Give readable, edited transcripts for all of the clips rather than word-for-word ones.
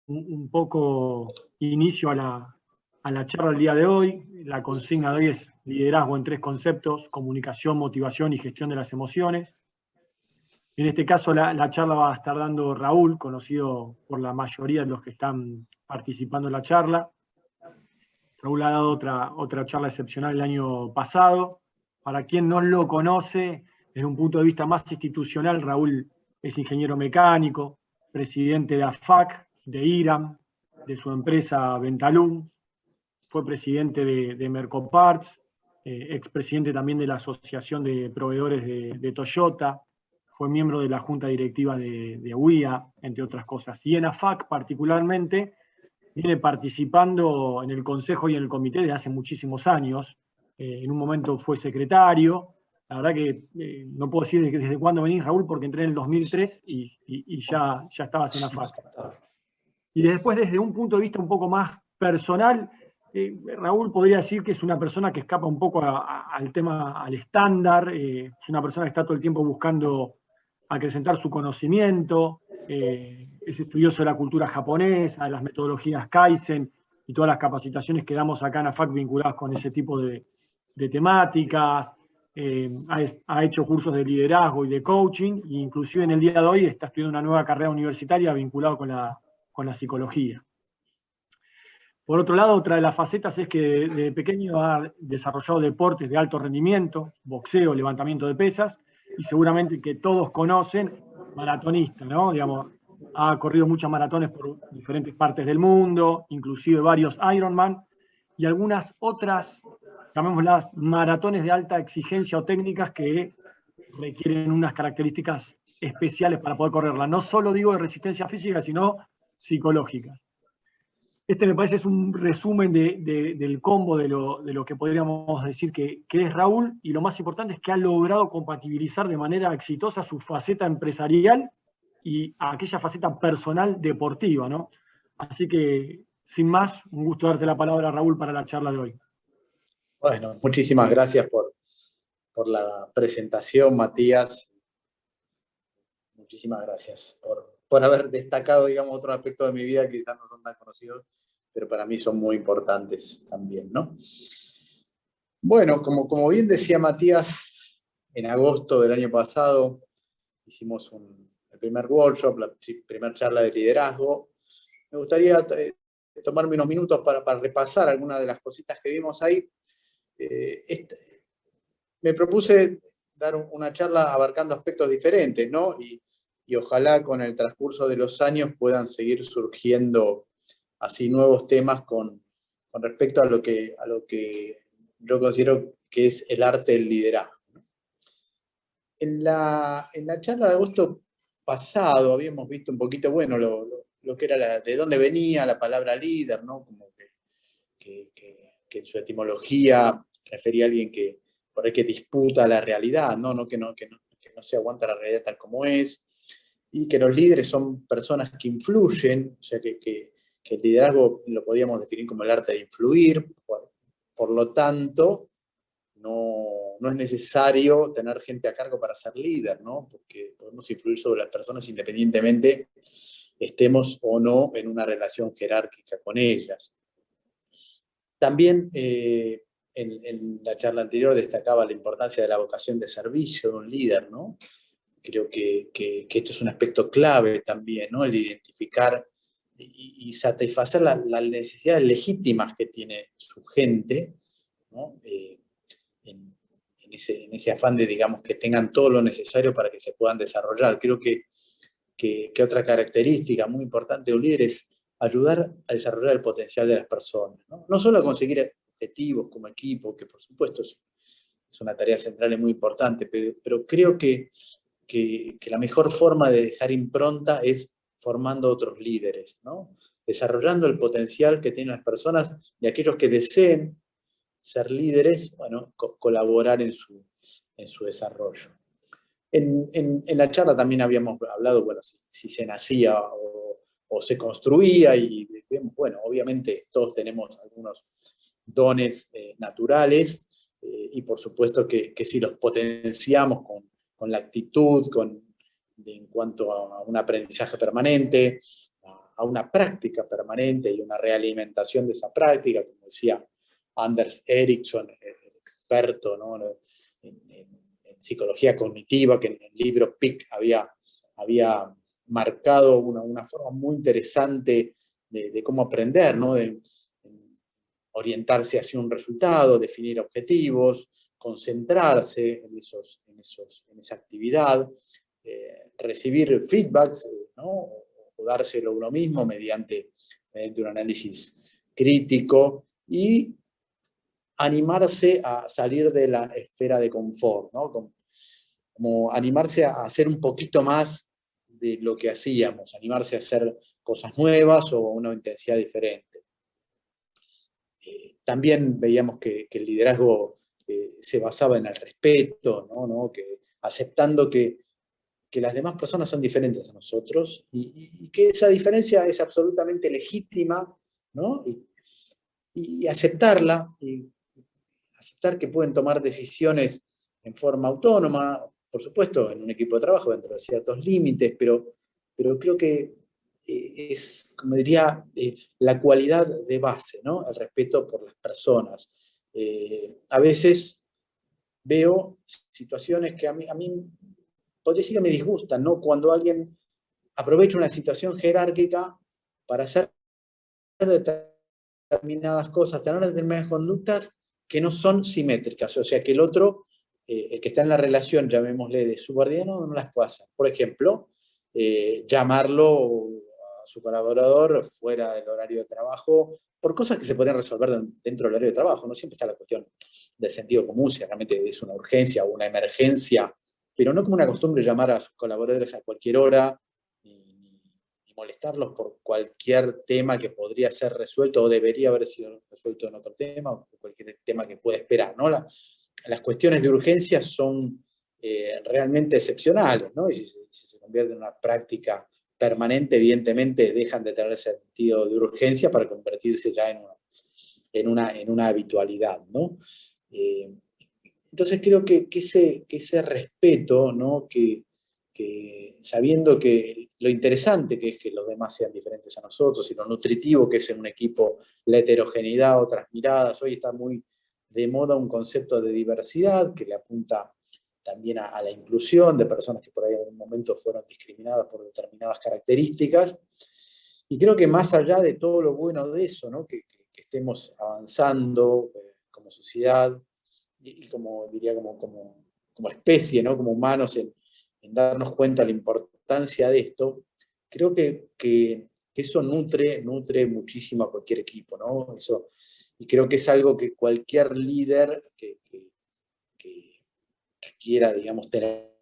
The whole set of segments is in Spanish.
un poco inicio a la charla del día de hoy. La consigna de hoy es liderazgo en tres conceptos: comunicación, motivación y gestión de las emociones. En este caso la charla va a estar dando Raúl, conocido por la mayoría de los que están participando en la charla. Raúl ha dado otra charla excepcional el año pasado. Para quien no lo conoce, desde un punto de vista más institucional, Raúl es ingeniero mecánico, presidente de AFAC, de IRAM, de su empresa Ventalum, fue presidente de Mercoparts, expresidente también de la Asociación de Proveedores de Toyota, fue miembro de la Junta Directiva de UIA, entre otras cosas. Y en AFAC particularmente, viene participando en el Consejo y en el Comité desde hace muchísimos años. En un momento fue secretario. La verdad que no puedo decir desde cuándo venís, Raúl, porque entré en el 2003 y ya estabas en la FAC. Y después, desde un punto de vista un poco más personal, Raúl podría decir que es una persona que escapa un poco al tema, al estándar, es una persona que está todo el tiempo buscando acrecentar su conocimiento, es estudioso de la cultura japonesa, de las metodologías Kaizen y todas las capacitaciones que damos acá en AFAC vinculadas con ese tipo de temáticas. Ha hecho cursos de liderazgo y de coaching, e inclusive en el día de hoy está estudiando una nueva carrera universitaria vinculada con la psicología. Por otro lado, otra de las facetas es que de pequeño ha desarrollado deportes de alto rendimiento, boxeo, levantamiento de pesas, y seguramente que todos conocen, maratonista, ¿no? Digamos, ha corrido muchas maratones por diferentes partes del mundo, inclusive varios Ironman, y algunas otras, llamémoslas maratones de alta exigencia o técnicas que requieren unas características especiales para poder correrla. No solo digo de resistencia física, sino psicológica. Este me parece es un resumen del combo de lo que podríamos decir que es Raúl, y lo más importante es que ha logrado compatibilizar de manera exitosa su faceta empresarial y aquella faceta personal deportiva, ¿no? Así que, sin más, un gusto darte la palabra, Raúl, para la charla de hoy. Bueno, muchísimas gracias por la presentación, Matías. Muchísimas gracias por haber destacado, digamos, otro aspecto de mi vida que quizás no son tan conocidos, pero para mí son muy importantes también, ¿no? Bueno, como bien decía Matías, en agosto del año pasado hicimos el primer workshop, la primera charla de liderazgo. Me gustaría tomarme unos minutos para repasar algunas de las cositas que vimos ahí. Me propuse dar una charla abarcando aspectos diferentes, ¿no? Y ojalá con el transcurso de los años puedan seguir surgiendo así nuevos temas con respecto a lo que yo considero que es el arte del liderazgo. En la charla de agosto pasado habíamos visto un poquito, bueno, lo que era de dónde venía la palabra líder, ¿no? Como que en su etimología refería a alguien que por ahí que disputa la realidad, ¿no? Que no se aguanta la realidad tal como es, y que los líderes son personas que influyen, o sea que el liderazgo lo podríamos definir como el arte de influir, por lo tanto, no es necesario tener gente a cargo para ser líder, ¿no? Porque podemos influir sobre las personas independientemente estemos o no en una relación jerárquica con ellas. También en la charla anterior destacaba la importancia de la vocación de servicio de un líder, ¿no? Creo que esto es un aspecto clave también, ¿no? El identificar y satisfacer las necesidades legítimas que tiene su gente, ¿no? En ese afán de, digamos, que tengan todo lo necesario para que se puedan desarrollar. Creo que otra característica muy importante de un líder es ayudar a desarrollar el potencial de las personas, ¿no? No solo a conseguir objetivos como equipo, que por supuesto es una tarea central y muy importante, pero creo que la mejor forma de dejar impronta es formando otros líderes, ¿no? Desarrollando el potencial que tienen las personas y aquellos que deseen ser líderes, bueno, colaborar en su desarrollo. En la charla también habíamos hablado, bueno, si se nacía o se construía, y bueno, obviamente todos tenemos algunos dones naturales, y por supuesto que si los potenciamos con la actitud, en cuanto a un aprendizaje permanente, a una práctica permanente y una realimentación de esa práctica, como decía Anders Ericsson, el experto, ¿no?, en psicología cognitiva, que en el libro PIC había marcado una forma muy interesante de cómo aprender, ¿no?, de orientarse hacia un resultado, definir objetivos, concentrarse en esa actividad, recibir feedbacks, ¿no?, o dárselo a uno mismo mediante un análisis crítico, y animarse a salir de la esfera de confort, ¿no?, como animarse a hacer un poquito más de lo que hacíamos, animarse a hacer cosas nuevas o una intensidad diferente. También veíamos que el liderazgo se basaba en el respeto, ¿no? Que, aceptando que las demás personas son diferentes a nosotros y que esa diferencia es absolutamente legítima, ¿no? Y aceptarla, y aceptar que pueden tomar decisiones en forma autónoma, por supuesto, en un equipo de trabajo dentro de ciertos límites, pero creo que es, como diría, la cualidad de base, ¿no?, el respeto por las personas. A veces veo situaciones que a mí podría decir que me disgustan, ¿no?, cuando alguien aprovecha una situación jerárquica para hacer determinadas cosas, tener determinadas conductas que no son simétricas, o sea, que el otro, el que está en la relación, llamémosle de subordinado, no las puede hacer. Por ejemplo, llamarlo a su colaborador fuera del horario de trabajo, por cosas que se podrían resolver dentro del horario de trabajo. No siempre está la cuestión del sentido común, si realmente es una urgencia o una emergencia, pero no como una costumbre llamar a sus colaboradores a cualquier hora, ni molestarlos por cualquier tema que podría ser resuelto o debería haber sido resuelto en otro tema, o cualquier tema que pueda esperar, ¿no? Las cuestiones de urgencia son realmente excepcionales, ¿no? Y si se convierte en una práctica permanente, evidentemente dejan de tener sentido de urgencia para convertirse ya en una habitualidad, ¿no? Entonces creo que ese respeto, ¿no?, que sabiendo que lo interesante que es que los demás sean diferentes a nosotros, y lo nutritivo que es en un equipo la heterogeneidad, otras miradas. Hoy está muy de moda un concepto de diversidad que le apunta también a la inclusión de personas que por ahí en algún momento fueron discriminadas por determinadas características. Y creo que más allá de todo lo bueno de eso, ¿no?, que estemos avanzando como sociedad y como, diría, como especie, ¿no?, como humanos, en darnos cuenta de la importancia de esto, creo que eso nutre muchísimo a cualquier equipo, ¿no? Eso, y creo que es algo que cualquier líder que quiera, digamos, tener.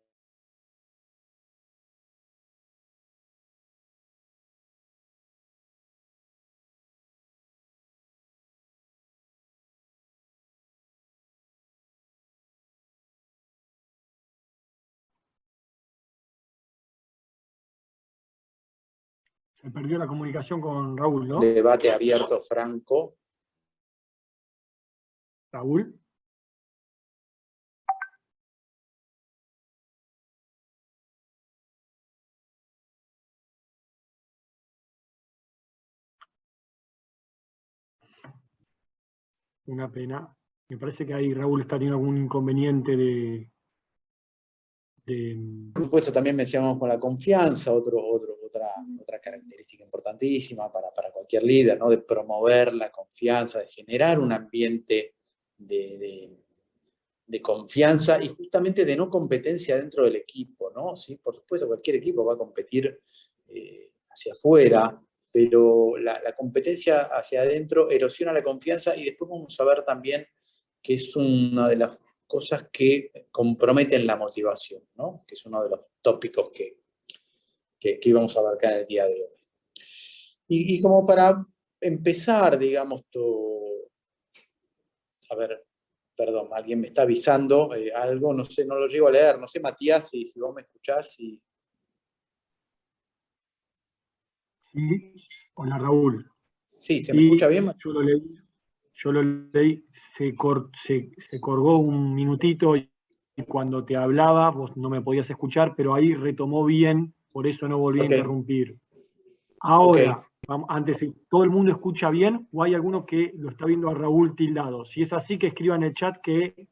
Se perdió la comunicación con Raúl, ¿no? Debate abierto, franco. Raúl. Una pena. Me parece que ahí Raúl está teniendo algún inconveniente Por supuesto, también mencionamos con la confianza, otra característica importantísima para cualquier líder, ¿no?, de promover la confianza, de generar un ambiente de confianza y justamente de no competencia dentro del equipo, ¿no? Sí, por supuesto, cualquier equipo va a competir hacia afuera, pero la competencia hacia adentro erosiona la confianza, y después vamos a ver también que es una de las cosas que comprometen la motivación, ¿no?, que es uno de los tópicos que íbamos a abarcar en el día de hoy. Y como para empezar, digamos, a ver, perdón, alguien me está avisando algo, no sé, no lo llego a leer, no sé, Matías, si vos me escuchás. Sí. Hola, Raúl. Sí, ¿se me escucha bien? Yo lo leí, se colgó un minutito y cuando te hablaba vos no me podías escuchar, pero ahí retomó bien, por eso no volví a interrumpir. Ahora, antes, ¿todo el mundo escucha bien o hay alguno que lo está viendo a Raúl tildado? Si es así, que escriba en el chat que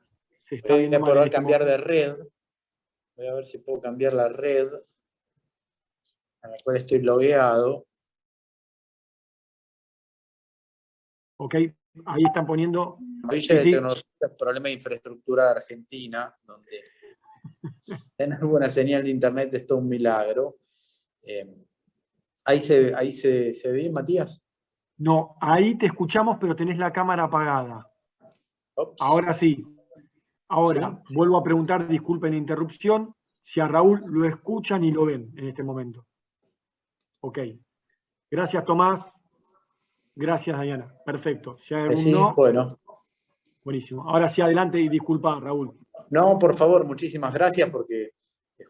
se está Voy viendo a mal en probar este cambiar momento. de red. Voy a ver si puedo cambiar la red a la cual estoy logueado. Ok, ahí están poniendo. Villa Sí, de sí. tecnología, problema de infraestructura de Argentina, donde tener buena señal de internet es todo un milagro. Ahí se ve bien, Matías. No, ahí te escuchamos, pero tenés la cámara apagada. Ops. Ahora sí. ¿Sí? Ahora, vuelvo a preguntar, disculpen la interrupción, si a Raúl lo escuchan y lo ven en este momento. Ok. Gracias, Tomás. Gracias, Diana. Perfecto. Si hay algún Sí, no, bueno. buenísimo. Ahora sí, adelante y disculpa, Raúl. No, por favor, muchísimas gracias porque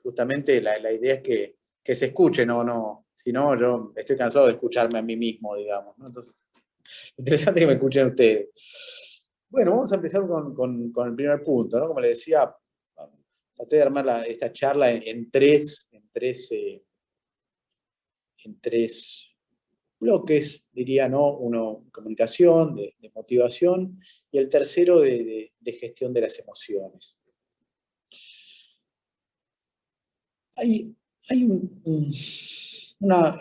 justamente la idea es que se escuche, no. Si no, yo estoy cansado de escucharme a mí mismo, digamos, ¿no? Entonces, interesante que me escuchen ustedes. Bueno, vamos a empezar con el primer punto, ¿no? Como les decía, traté de armar esta charla en tres bloques, diría, ¿no? Uno, comunicación, de motivación, y el tercero de gestión de las emociones. Hay una...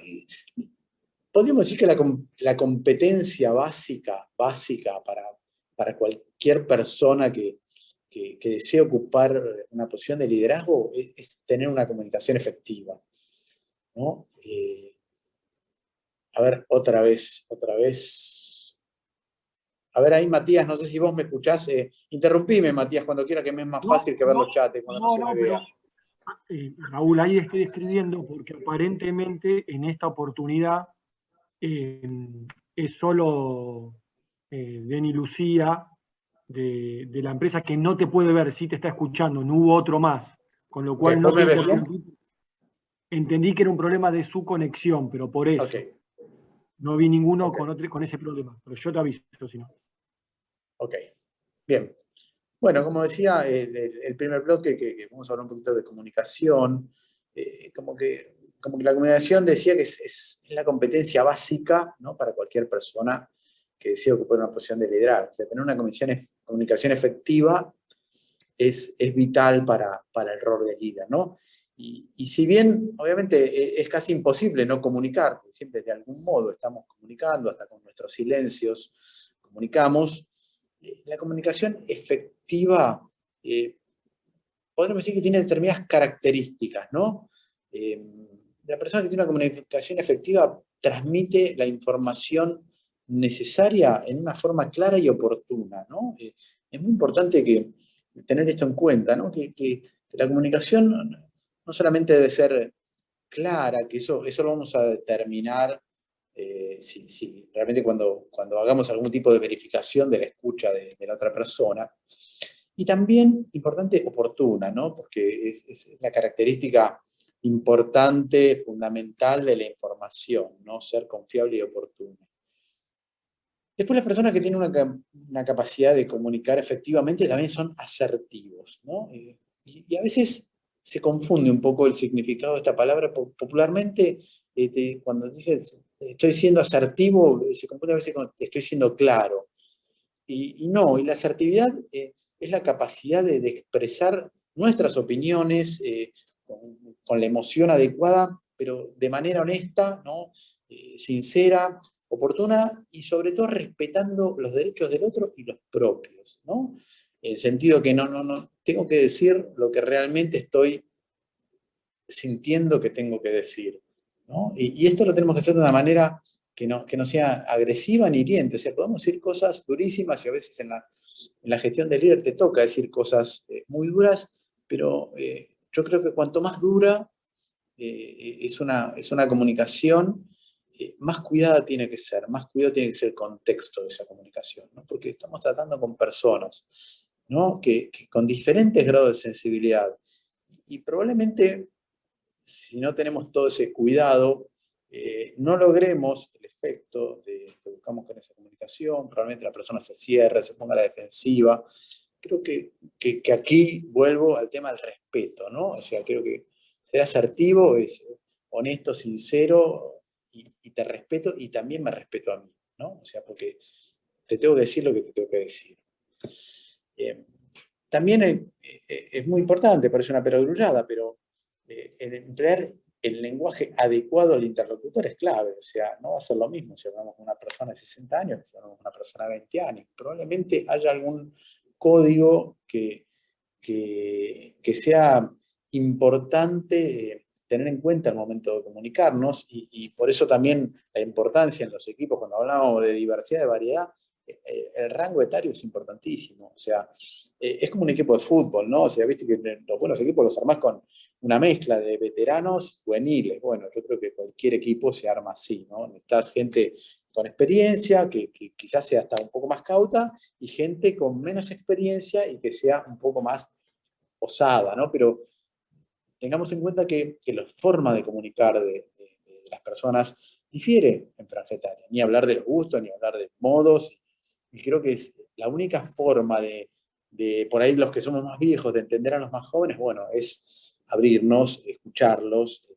Podríamos decir que la competencia básica para cualquier persona que desee ocupar una posición de liderazgo es tener una comunicación efectiva, ¿no? A ver, otra vez. A ver ahí, Matías, no sé si vos me escuchás. Interrumpime, Matías, cuando quiera, que me es más fácil que ver los chats cuando no se me vea. Pero Raúl, ahí estoy escribiendo porque aparentemente en esta oportunidad es solo Denny Lucía de la empresa que no te puede ver, sí te está escuchando, no hubo otro más, con lo cual no ¿Vos te me ves bien? interrumpí. Entendí que era un problema de su conexión, pero por eso. Ok, No vi ninguno ok, con ese problema, pero yo te aviso si no. ok. Bien. Bueno, como decía, el primer bloque, que vamos a hablar un poquito de comunicación, como que la comunicación decía que es la competencia básica, ¿no? Para cualquier persona que desee ocupar una posición de liderazgo. O sea, tener una comunicación efectiva es vital para el rol de líder, ¿no? Y si bien, obviamente, es casi imposible no comunicar, porque siempre de algún modo estamos comunicando, hasta con nuestros silencios comunicamos, la comunicación efectiva, podemos decir que tiene determinadas características, ¿no? La persona que tiene una comunicación efectiva transmite la información necesaria en una forma clara y oportuna, ¿no? Es muy importante tener esto en cuenta, ¿no? Que la comunicación no solamente debe ser clara, que eso lo vamos a determinar si realmente cuando hagamos algún tipo de verificación de la escucha de la otra persona. Y también, importante, oportuna, ¿no? Porque es la característica importante, fundamental de la información, ¿no? Ser confiable y oportuna. Después las personas que tienen una capacidad de comunicar efectivamente también son asertivos, ¿no? Y a veces se confunde un poco el significado de esta palabra. Popularmente, cuando dices estoy siendo asertivo, se confunde a veces con estoy siendo claro. Y no, y la asertividad es la capacidad de expresar nuestras opiniones con la emoción adecuada, pero de manera honesta, ¿no? Sincera, oportuna y sobre todo respetando los derechos del otro y los propios, ¿no? En el sentido que no, tengo que decir lo que realmente estoy sintiendo que tengo que decir, ¿no? Y esto lo tenemos que hacer de una manera que no sea agresiva ni hiriente. O sea, podemos decir cosas durísimas y a veces en la gestión del líder te toca decir cosas muy duras, pero yo creo que cuanto más dura es una comunicación, más cuidada tiene que ser, más cuidado tiene que ser el contexto de esa comunicación, ¿no? Porque estamos tratando con personas, ¿no? que con diferentes grados de sensibilidad y probablemente si no tenemos todo ese cuidado, no logremos el efecto que buscamos con esa comunicación, probablemente la persona se cierre, se ponga a la defensiva. Creo que aquí vuelvo al tema del respeto, ¿no? O sea, creo que ser asertivo es honesto, sincero y y te respeto y también me respeto a mí, ¿no? O sea, porque te tengo que decir lo que te tengo que decir. También es muy importante, parece una perogrullada, pero el emplear el lenguaje adecuado al interlocutor es clave. O sea, no va a ser lo mismo si hablamos con una persona de 60 años que si hablamos con una persona de 20 años. Probablemente haya algún código que sea importante tener en cuenta al momento de comunicarnos y por eso también la importancia en los equipos, cuando hablamos de diversidad, de variedad, el rango etario es importantísimo. O sea, es como un equipo de fútbol, ¿no? O sea, viste que los buenos equipos los armás con una mezcla de veteranos y juveniles. Bueno, yo creo que cualquier equipo se arma así, ¿no? Necesitas gente con experiencia, que quizás sea hasta un poco más cauta, y gente con menos experiencia y que sea un poco más osada, ¿no? Pero tengamos en cuenta que la forma de comunicar de las personas difiere en franja etaria. Ni hablar de los gustos, ni hablar de modos. Y creo que es la única forma de por ahí los que somos más viejos, de entender a los más jóvenes, bueno, es abrirnos, escucharlos,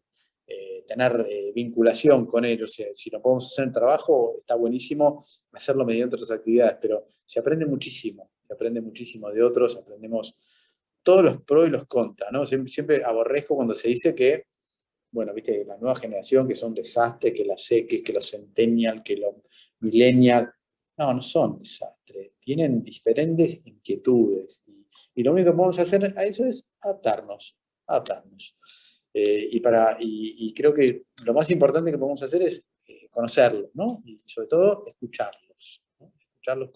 tener vinculación con ellos. Si lo podemos hacer en trabajo, está buenísimo hacerlo mediante otras actividades, pero se aprende muchísimo de otros, aprendemos todos los pros y los contras, ¿no? Siempre aborrezco cuando se dice que, bueno, viste, la nueva generación que son desastres, que los X, que los centennial, que los millennial. No, no son desastres. Tienen diferentes inquietudes. Y lo único que podemos hacer a eso es adaptarnos. Y creo que lo más importante que podemos hacer es conocerlos, ¿no? Y sobre todo escucharlos, ¿no? Escucharlos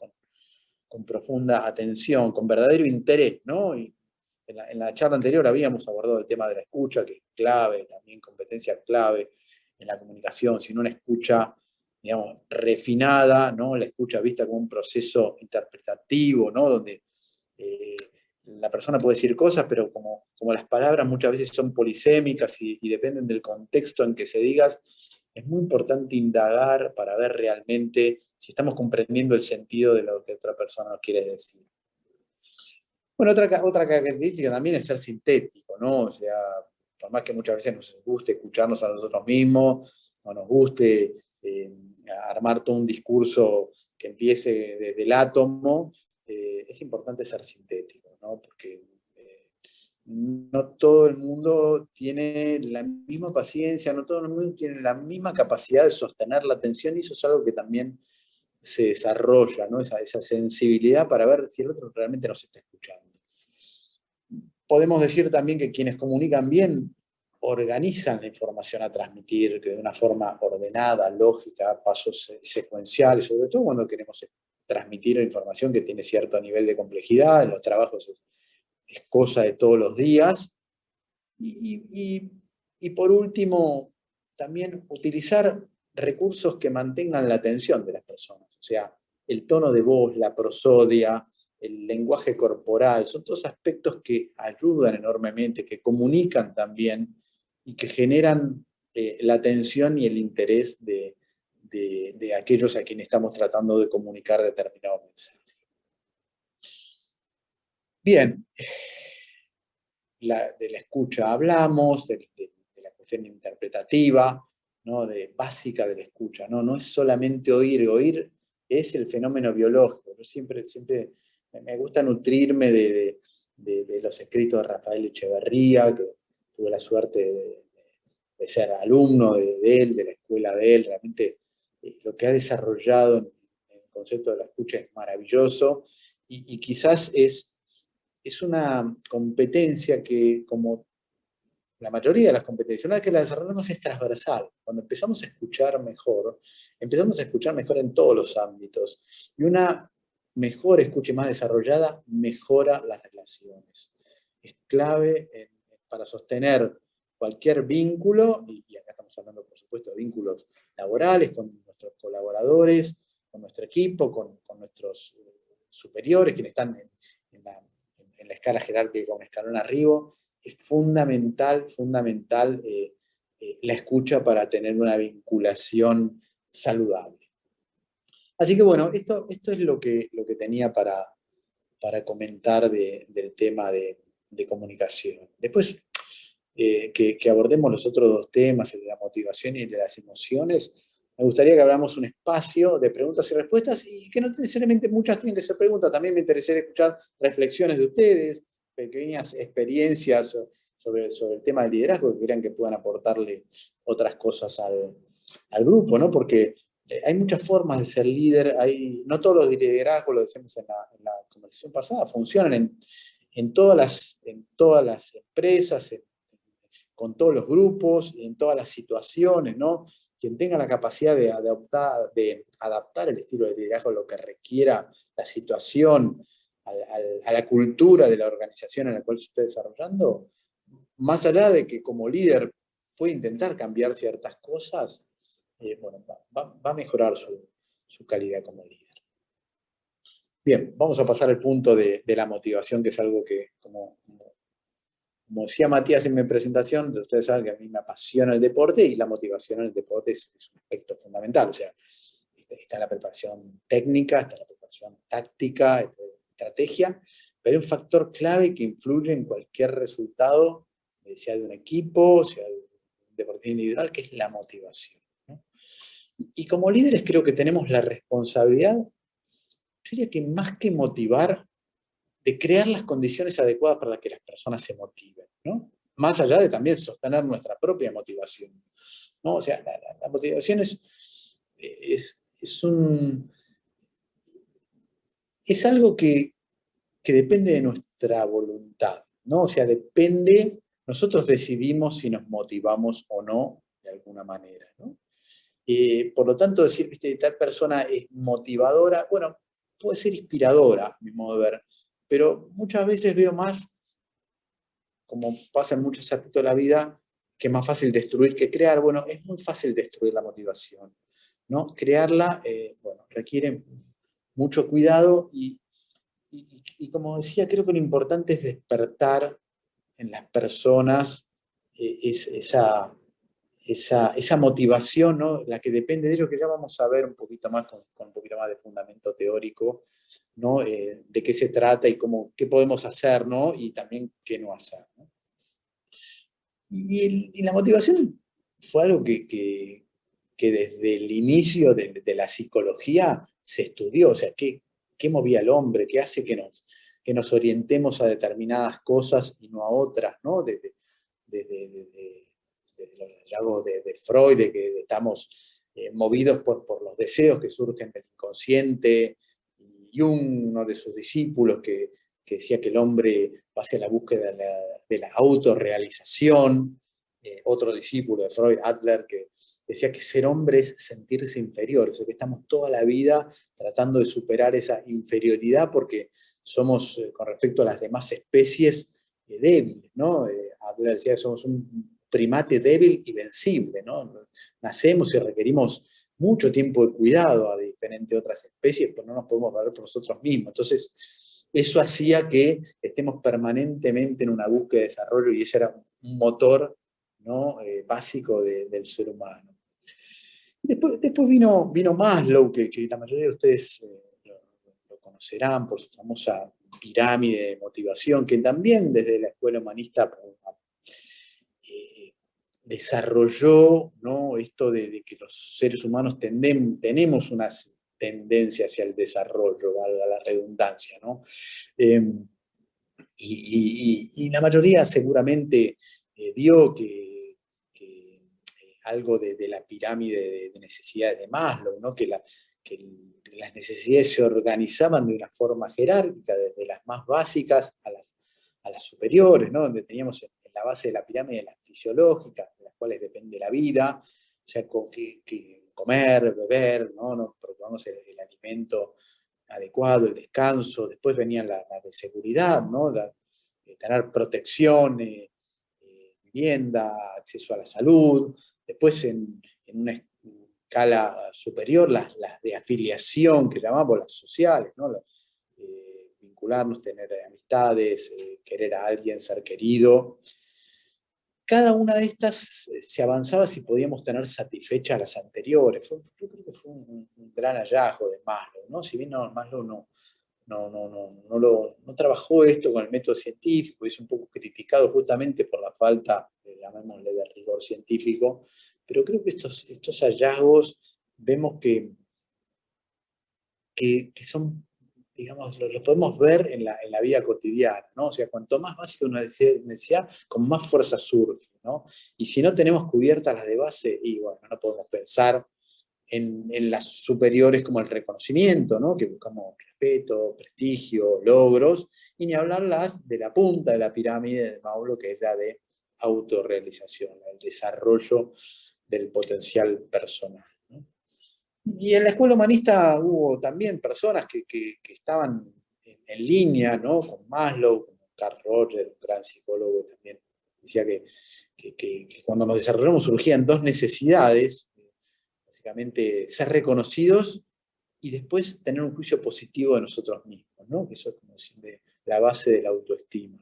con profunda atención, con verdadero interés, ¿no? Y en la charla anterior habíamos abordado el tema de la escucha, que es clave, también competencia clave en la comunicación. Si no una escucha, digamos, refinada, ¿no? La escucha vista como un proceso interpretativo, ¿no? Donde la persona puede decir cosas, pero como las palabras muchas veces son polisémicas y dependen del contexto en que se digas, es muy importante indagar para ver realmente si estamos comprendiendo el sentido de lo que otra persona nos quiere decir. Bueno, otra característica también es ser sintético, ¿no? O sea, por más que muchas veces nos guste escucharnos a nosotros mismos, o nos guste armar todo un discurso que empiece desde el átomo, es importante ser sintético, ¿no? Porque no todo el mundo tiene la misma paciencia, no todo el mundo tiene la misma capacidad de sostener la atención, y eso es algo que también se desarrolla, ¿no? Esa sensibilidad para ver si el otro realmente nos está escuchando. Podemos decir también que quienes comunican bien organizan la información a transmitir de una forma ordenada, lógica, pasos secuenciales, sobre todo cuando queremos transmitir información que tiene cierto nivel de complejidad. En los trabajos es cosa de todos los días. Y por último, también utilizar recursos que mantengan la atención de las personas. O sea, el tono de voz, la prosodia, el lenguaje corporal, son todos aspectos que ayudan enormemente, que comunican también y que generan la atención y el interés de aquellos a quienes estamos tratando de comunicar determinado mensaje. Bien, de la escucha hablamos, de la cuestión interpretativa, ¿no? Básica de la escucha, ¿no? No es solamente oír es el fenómeno biológico. Yo siempre me gusta nutrirme de los escritos de Rafael Echeverría, que tuve la suerte de ser alumno de él, de la escuela de él. Realmente lo que ha desarrollado en el concepto de la escucha es maravilloso, y quizás es una competencia que, como la mayoría de las competencias, una vez que la desarrollamos, es transversal. Cuando empezamos a escuchar mejor en todos los ámbitos. Y una mejor escucha más desarrollada mejora las relaciones. Es clave para sostener cualquier vínculo, y acá estamos hablando, por supuesto, de vínculos laborales, con nuestros colaboradores, con nuestro equipo, con nuestros superiores, quienes están en la escala jerárquica, un escalón arriba. Es fundamental la escucha para tener una vinculación saludable. Así que bueno, esto es lo que tenía para comentar del tema de comunicación. Después, que abordemos los otros dos temas, el de la motivación y el de las emociones, me gustaría que abramos un espacio de preguntas y respuestas, y que no necesariamente muchas tienen que ser preguntas, también me interesaría escuchar reflexiones de ustedes, pequeñas experiencias sobre el tema del liderazgo que crean que puedan aportarle otras cosas al grupo, ¿no? Porque hay muchas formas de ser líder, no todos los liderazgos, lo decíamos en la conversación pasada, funcionan en todas las empresas, con todos los grupos, en todas las situaciones, ¿no? Quien tenga la capacidad de adaptar el estilo de liderazgo a lo que requiera la situación, a la cultura de la organización en la cual se esté desarrollando, más allá de que como líder puede intentar cambiar ciertas cosas, bueno, va a mejorar su calidad como líder. Bien, vamos a pasar al punto de la motivación, que es algo que, como decía Matías en mi presentación, ustedes saben que a mí me apasiona el deporte, y la motivación en el deporte es un aspecto fundamental. O sea, está la preparación técnica, está la preparación táctica, estrategia, pero hay un factor clave que influye en cualquier resultado, sea de un equipo, sea de un deportista individual, que es la motivación, ¿no? Y como líderes creo que tenemos la responsabilidad, yo diría que más que motivar, de crear las condiciones adecuadas para que las personas se motiven, ¿no? Más allá de también sostener nuestra propia motivación, ¿no? O sea, la motivación es algo que depende de nuestra voluntad, ¿no? O sea, nosotros decidimos si nos motivamos o no, de alguna manera, ¿no? Por lo tanto, decir, viste, tal persona es motivadora, bueno, puede ser inspiradora, a mi modo de ver, pero muchas veces veo más, como pasa en muchos aspectos de la vida, que es más fácil destruir que crear. Bueno, es muy fácil destruir la motivación, ¿no? Crearla, bueno, requiere mucho cuidado, y como decía, creo que lo importante es despertar en las personas esa motivación, ¿no? La que depende de ello, que ya vamos a ver un poquito más con un poquito más de fundamento teórico, ¿no? De qué se trata y qué podemos hacer, ¿no? Y también qué no hacer, ¿no? Y la motivación fue algo que desde el inicio de la psicología se estudió. O sea, qué movía al hombre, qué hace que nos orientemos a determinadas cosas y no a otras, ¿no? Desde los hallazgos de Freud, de que estamos movidos por los deseos que surgen del inconsciente, y uno de sus discípulos que decía que el hombre va hacia la búsqueda de la autorrealización, otro discípulo de Freud, Adler, que decía que ser hombre es sentirse inferior. O sea, que estamos toda la vida tratando de superar esa inferioridad porque somos, con respecto a las demás especies, débiles, ¿no? Adler decía que somos un primate débil y vencible, ¿no? Nacemos y requerimos mucho tiempo de cuidado a diferentes otras especies, pero no nos podemos valer por nosotros mismos. Entonces, eso hacía que estemos permanentemente en una búsqueda de desarrollo, y ese era un motor, ¿no? Básico del ser humano. Después vino Maslow, que la mayoría de ustedes lo conocerán por su famosa pirámide de motivación, que también desde la escuela humanista desarrolló, ¿no? Esto de que los seres humanos tenemos una tendencia hacia el desarrollo, valga la redundancia, ¿no? Y la mayoría seguramente vio que algo de la pirámide de necesidades de Maslow, ¿no? Que las necesidades se organizaban de una forma jerárquica, desde las más básicas a las superiores, ¿no? Donde teníamos en la base de la pirámide las fisiológicas, de las cuales depende la vida, o sea, que comer, beber, ¿no? Procuramos el alimento adecuado, el descanso. Después venían las de seguridad, ¿no? Tener protección, vivienda, acceso a la salud. Después, en una escala superior, las de afiliación, que llamamos las sociales, ¿no? Vincularnos, tener amistades, querer a alguien, ser querido. Cada una de estas se avanzaba si podíamos tener satisfechas las anteriores. Yo creo que fue un gran hallazgo de Maslow, ¿no? Si bien Maslow no trabajó esto con el método científico, es un poco criticado justamente por la falta, llamémosle, de rigor científico, pero creo que estos hallazgos vemos que son, digamos, lo podemos ver en la vida cotidiana, ¿no? O sea, cuanto más básica una necesidad, con más fuerza surge, ¿no? Y si no tenemos cubiertas las de base, y bueno, no podemos pensar en las superiores como el reconocimiento, ¿no? Que buscamos respeto, prestigio, logros, y ni hablar las de la punta de la pirámide de Maslow, que es la de autorrealización, el desarrollo del potencial personal, ¿no? Y en la escuela humanista hubo también personas que estaban en línea, ¿no? Con Maslow, como Carl Rogers, un gran psicólogo, también decía que cuando nos desarrollamos surgían dos necesidades, básicamente ser reconocidos y después tener un juicio positivo de nosotros mismos, ¿no? Que eso es como siempre la base de la autoestima.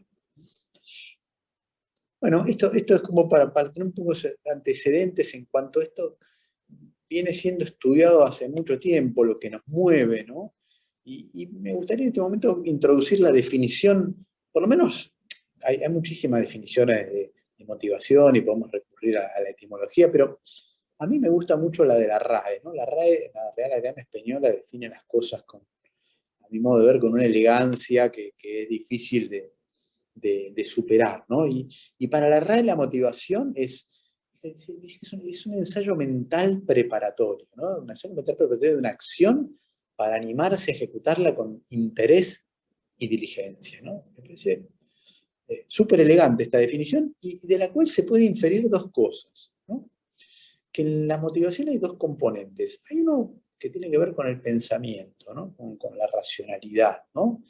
Bueno, esto es como para tener un poco de antecedentes en cuanto a esto viene siendo estudiado hace mucho tiempo, lo que nos mueve, ¿no? Y me gustaría en este momento introducir la definición, por lo menos hay muchísimas definiciones de motivación y podemos recurrir a la etimología, pero a mí me gusta mucho la de la RAE, ¿no? La RAE, la Real Academia Española, define las cosas a mi modo de ver, con una elegancia que es difícil de superar, ¿no? Y para la RAE la motivación es un ensayo mental preparatorio, ¿no? Un ensayo mental preparatorio de una acción para animarse a ejecutarla con interés y diligencia, ¿no? Me parece súper elegante esta definición y de la cual se puede inferir dos cosas, ¿no? Que en la motivación hay dos componentes. Hay uno que tiene que ver con el pensamiento, ¿no? Con la racionalidad, ¿no?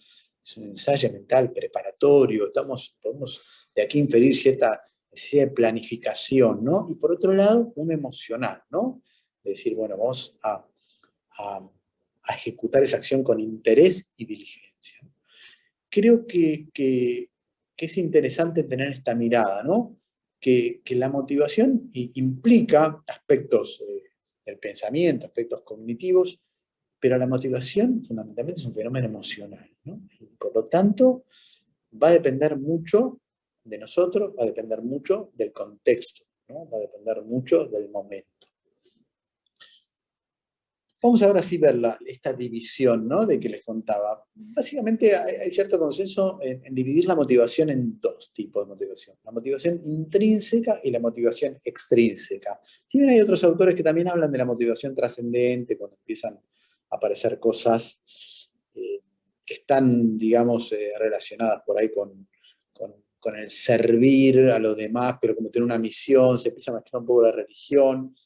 Es un ensayo mental preparatorio, podemos de aquí inferir cierta necesidad de planificación, ¿no? Y por otro lado, un emocional, ¿no? Es decir, bueno, vamos a ejecutar esa acción con interés y diligencia. Creo que es interesante tener esta mirada, ¿no? Que la motivación implica aspectos del pensamiento, aspectos cognitivos, pero la motivación fundamentalmente es un fenómeno emocional, ¿no? Y por lo tanto, va a depender mucho de nosotros, va a depender mucho del contexto, ¿no? Va a depender mucho del momento. Vamos ahora sí ver esta división, ¿no? De que les contaba. Básicamente hay cierto consenso en dividir la motivación en dos tipos de motivación. La motivación intrínseca y la motivación extrínseca. Si bien hay otros autores que también hablan de la motivación trascendente, cuando empiezan a aparecer cosas que están, digamos, relacionadas por ahí con el servir a los demás, pero como tener una misión, se empieza a mezclar un poco la religión.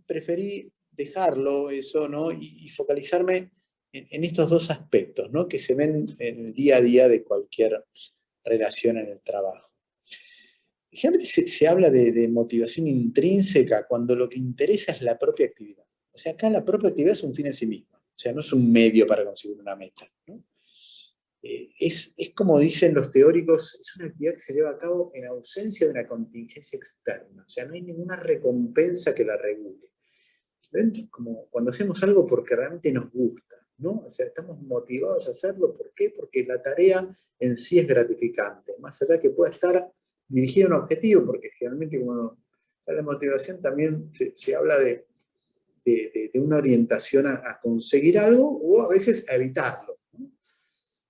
Preferí dejarlo eso, ¿no? Y focalizarme en estos dos aspectos, ¿no? Que se ven en el día a día de cualquier relación en el trabajo. Generalmente se habla de motivación intrínseca cuando lo que interesa es la propia actividad. O sea, acá la propia actividad es un fin en sí misma. O sea, no es un medio para conseguir una meta, ¿no? Es como dicen los teóricos, es una actividad que se lleva a cabo en ausencia de una contingencia externa. O sea, no hay ninguna recompensa que la regule. ¿Ven? Como cuando hacemos algo porque realmente nos gusta, ¿no? O sea, estamos motivados a hacerlo. ¿Por qué? Porque la tarea en sí es gratificante, más allá que pueda estar dirigida a un objetivo, porque generalmente cuando la motivación también se habla de una orientación a conseguir algo o a veces a evitarlo, ¿no?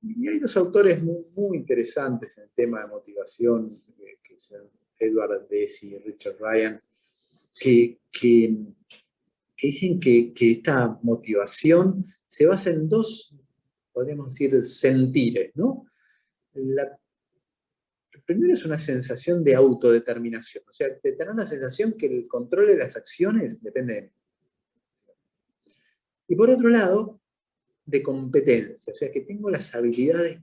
Y hay dos autores muy interesantes en el tema de motivación, que son Edward Deci y Richard Ryan, que dicen que esta motivación se basa en dos, podríamos decir, sentires, ¿no? El primero es una sensación de autodeterminación, o sea, de tener la sensación que el control de las acciones depende de mí. Y por otro lado, de competencia, o sea, que tengo las habilidades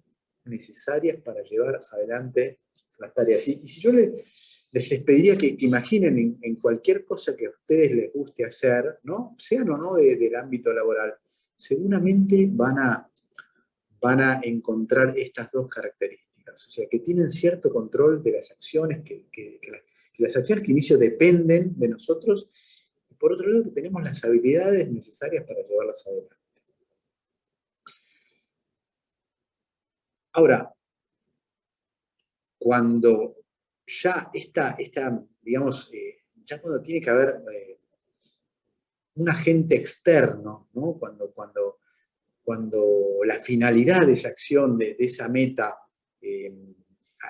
necesarias para llevar adelante las tareas. Y si yo les pediría que imaginen en cualquier cosa que a ustedes les guste hacer, ¿no? Sean o no del ámbito laboral, seguramente van a encontrar estas dos características. O sea, que tienen cierto control de las acciones, que las acciones que inicio dependen de nosotros, y por otro lado, que tenemos las habilidades necesarias para llevarlas adelante. Ahora, cuando ya digamos, ya cuando tiene que haber un agente externo, ¿no? Cuando la finalidad de esa acción, de esa meta,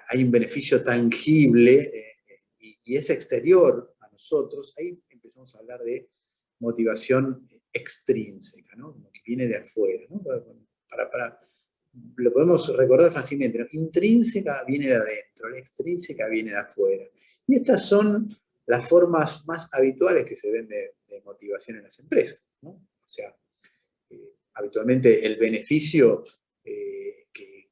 hay un beneficio tangible y es exterior a nosotros, ahí empezamos a hablar de motivación extrínseca, ¿no? Como que viene de afuera, ¿no? Lo podemos recordar fácilmente, ¿no? Intrínseca viene de adentro, la extrínseca viene de afuera. Y estas son las formas más habituales que se ven de motivación en las empresas, ¿no? O sea, habitualmente el beneficio que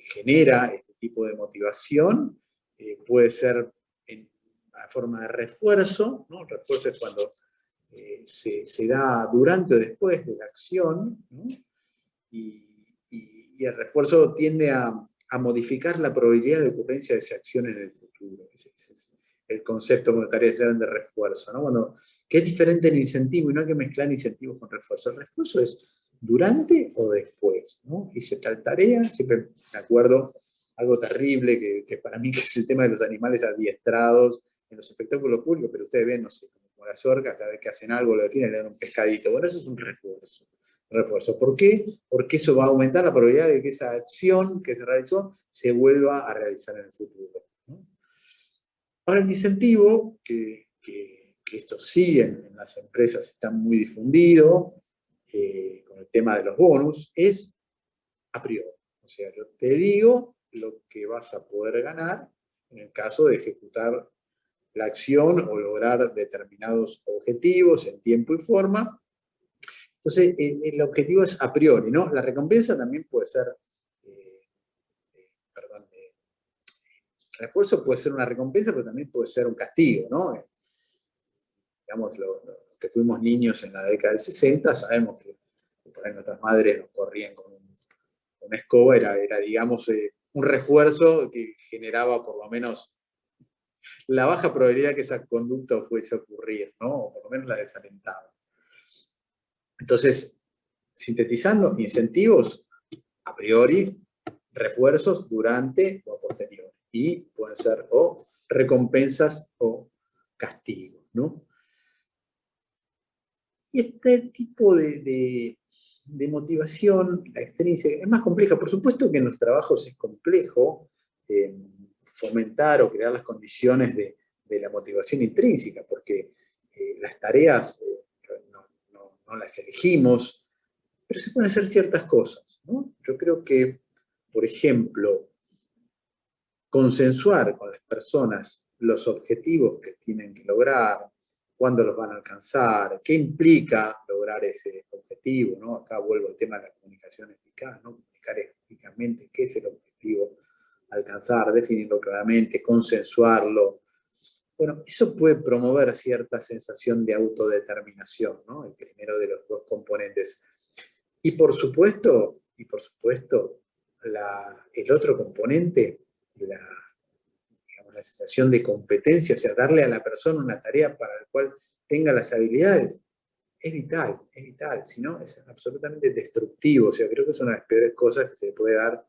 genera este tipo de motivación puede ser en la forma de refuerzo, ¿no? El refuerzo es cuando se da durante o después de la acción, ¿no? Y el refuerzo tiende a modificar la probabilidad de ocurrencia de esa acción en el futuro. Ese es el concepto que me gustaría decir de refuerzo, ¿no? Bueno, que es diferente el incentivo y no hay que mezclar incentivos con refuerzo. El refuerzo es durante o después, ¿no? Hice tal tarea, siempre me acuerdo algo terrible que para mí que es el tema de los animales adiestrados en los espectáculos públicos, pero ustedes ven, no sé, como las orcas, cada vez que hacen algo lo definen, le dan un pescadito. Bueno, eso es un refuerzo. ¿Por qué? Porque eso va a aumentar la probabilidad de que esa acción que se realizó se vuelva a realizar en el futuro, ¿no? Ahora, el incentivo, que esto sí en las empresas está muy difundido, con el tema de los bonus, es a priori. O sea, yo te digo lo que vas a poder ganar en el caso de ejecutar la acción o lograr determinados objetivos en tiempo y forma. Entonces, el objetivo es a priori, ¿no? La recompensa también puede ser, refuerzo puede ser una recompensa, pero también puede ser un castigo, ¿no? Digamos, los que fuimos niños en la década del 60, sabemos que por ahí nuestras madres nos corrían con una escoba, era digamos, un refuerzo que generaba por lo menos la baja probabilidad que esa conducta fuese a ocurrir, ¿no? O por lo menos la desalentaba. Entonces, sintetizando, incentivos a priori, refuerzos durante o posterior. Y pueden ser o recompensas o castigos, ¿no? Y este tipo de motivación, la extrínseca, es más compleja. Por supuesto que en los trabajos es complejo fomentar o crear las condiciones de la motivación intrínseca, porque las tareas no las elegimos, pero se pueden hacer ciertas cosas, ¿no? Yo creo que, por ejemplo, consensuar con las personas los objetivos que tienen que lograr, cuándo los van a alcanzar, qué implica lograr ese objetivo, ¿no? Acá vuelvo al tema de la comunicación eficaz, ¿no? Comunicar eficazmente qué es el objetivo a alcanzar, definirlo claramente, consensuarlo. Bueno, eso puede promover cierta sensación de autodeterminación, ¿no? El primero de los dos componentes. Y por supuesto, el otro componente, la sensación de competencia, o sea, darle a la persona una tarea para la cual tenga las habilidades, es vital, si no, es absolutamente destructivo. O sea, creo que es una de las peores cosas que se le puede dar,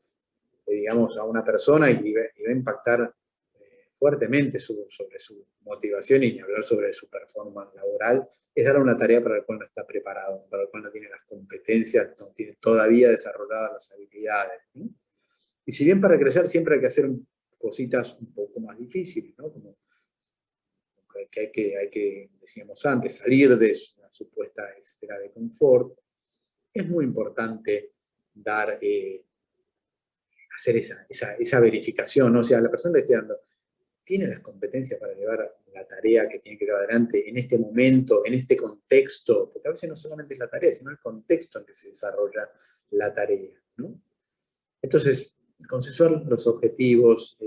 digamos, a una persona y va a impactar fuertemente sobre su motivación y ni hablar sobre su performance laboral, es dar una tarea para la cual no está preparado, para la cual no tiene las competencias, no tiene todavía desarrolladas las habilidades, ¿no? Y si bien para crecer siempre hay que hacer cositas un poco más difíciles, ¿no? Como que hay que, decíamos antes, salir de una supuesta esfera de confort, es muy importante hacer esa verificación, ¿no? O sea, la persona le esté dando, ¿tiene las competencias para llevar la tarea que tiene que llevar adelante en este momento, en este contexto? Porque a veces no solamente es la tarea, sino el contexto en que se desarrolla la tarea, ¿no? Entonces, consensuar los objetivos,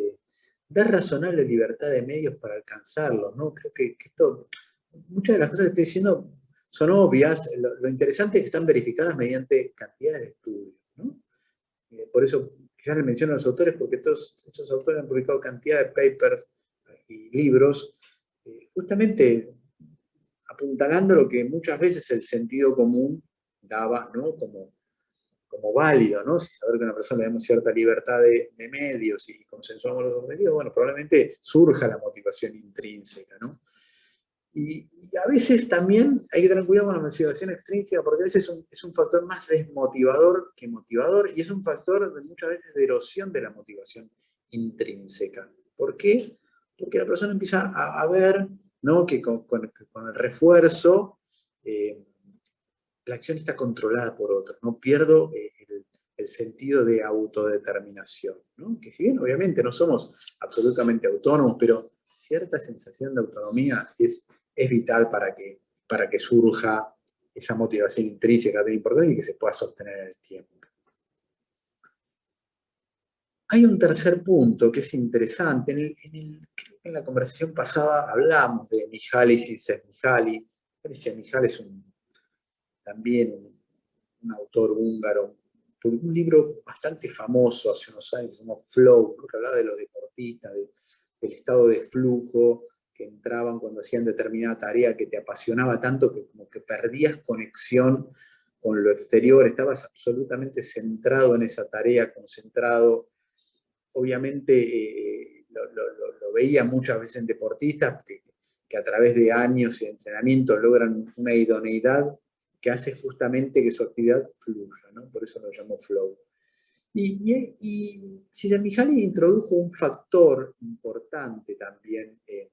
dar razonable libertad de medios para alcanzarlos, ¿no? Creo que esto, muchas de las cosas que estoy diciendo son obvias, lo interesante es que están verificadas mediante cantidades de estudios, ¿no? Por eso quizás le menciono a los autores, porque todos estos autores han publicado cantidad de papers y libros, justamente apuntalando lo que muchas veces el sentido común daba, ¿no? Como válido, ¿no? Si saber que a una persona le damos cierta libertad de medios y consensuamos los objetivos, bueno, probablemente surja la motivación intrínseca, ¿no? Y a veces también hay que tener cuidado con la motivación extrínseca, porque a veces es un factor más desmotivador que motivador, y es un factor muchas veces de erosión de la motivación intrínseca. ¿Por qué? Porque la persona empieza a ver, ¿no?, que con el refuerzo, la acción está controlada por otros, ¿no? Pierdo el sentido de autodeterminación, ¿no? Que si bien obviamente no somos absolutamente autónomos, pero cierta sensación de autonomía es vital para que surja esa motivación intrínseca tan importante y que se pueda sostener en el tiempo. Hay un tercer punto que es interesante. Creo que en la conversación pasada hablamos de Mihaly y Csikszentmihalyi. Csikszentmihalyi es también un autor húngaro, publicó un libro bastante famoso hace unos años, como Flow, que hablaba de los deportistas, del estado de flujo, que entraban cuando hacían determinada tarea que te apasionaba tanto que como que perdías conexión con lo exterior, estabas absolutamente centrado en esa tarea, concentrado. Obviamente lo veía muchas veces en deportistas que a través de años y de entrenamiento logran una idoneidad que hace justamente que su actividad fluya, ¿no? Por eso lo llamo flow. Y Csikszentmihalyi introdujo un factor importante también en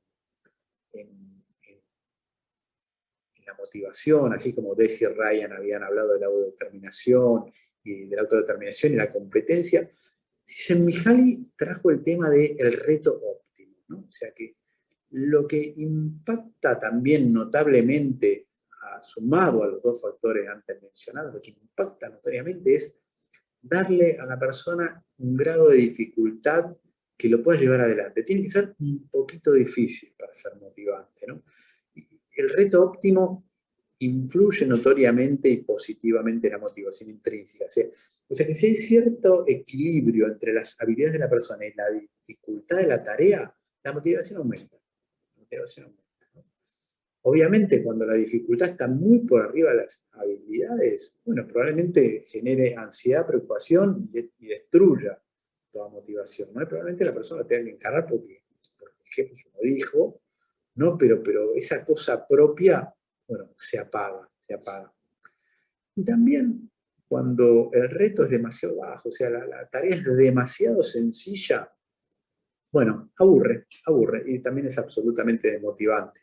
la motivación, así como Deci y Ryan habían hablado de la autodeterminación y la competencia. Csikszentmihalyi trajo el tema del reto óptimo, ¿no? O sea que lo que impacta también notablemente, sumado a los dos factores antes mencionados, lo que impacta notoriamente es darle a la persona un grado de dificultad que lo pueda llevar adelante. Tiene que ser un poquito difícil para ser motivante, ¿no? El reto óptimo influye notoriamente y positivamente en la motivación intrínseca. O sea que si hay cierto equilibrio entre las habilidades de la persona y la dificultad de la tarea, la motivación aumenta. ¿No? Obviamente, cuando la dificultad está muy por arriba de las habilidades, bueno, probablemente genere ansiedad, preocupación y destruya toda motivación, ¿no? Y probablemente la persona tenga que encarar porque el jefe se lo dijo, ¿no? Pero esa cosa propia, bueno, se apaga. Y también cuando el reto es demasiado bajo, o sea, la tarea es demasiado sencilla, bueno, aburre, y también es absolutamente desmotivante.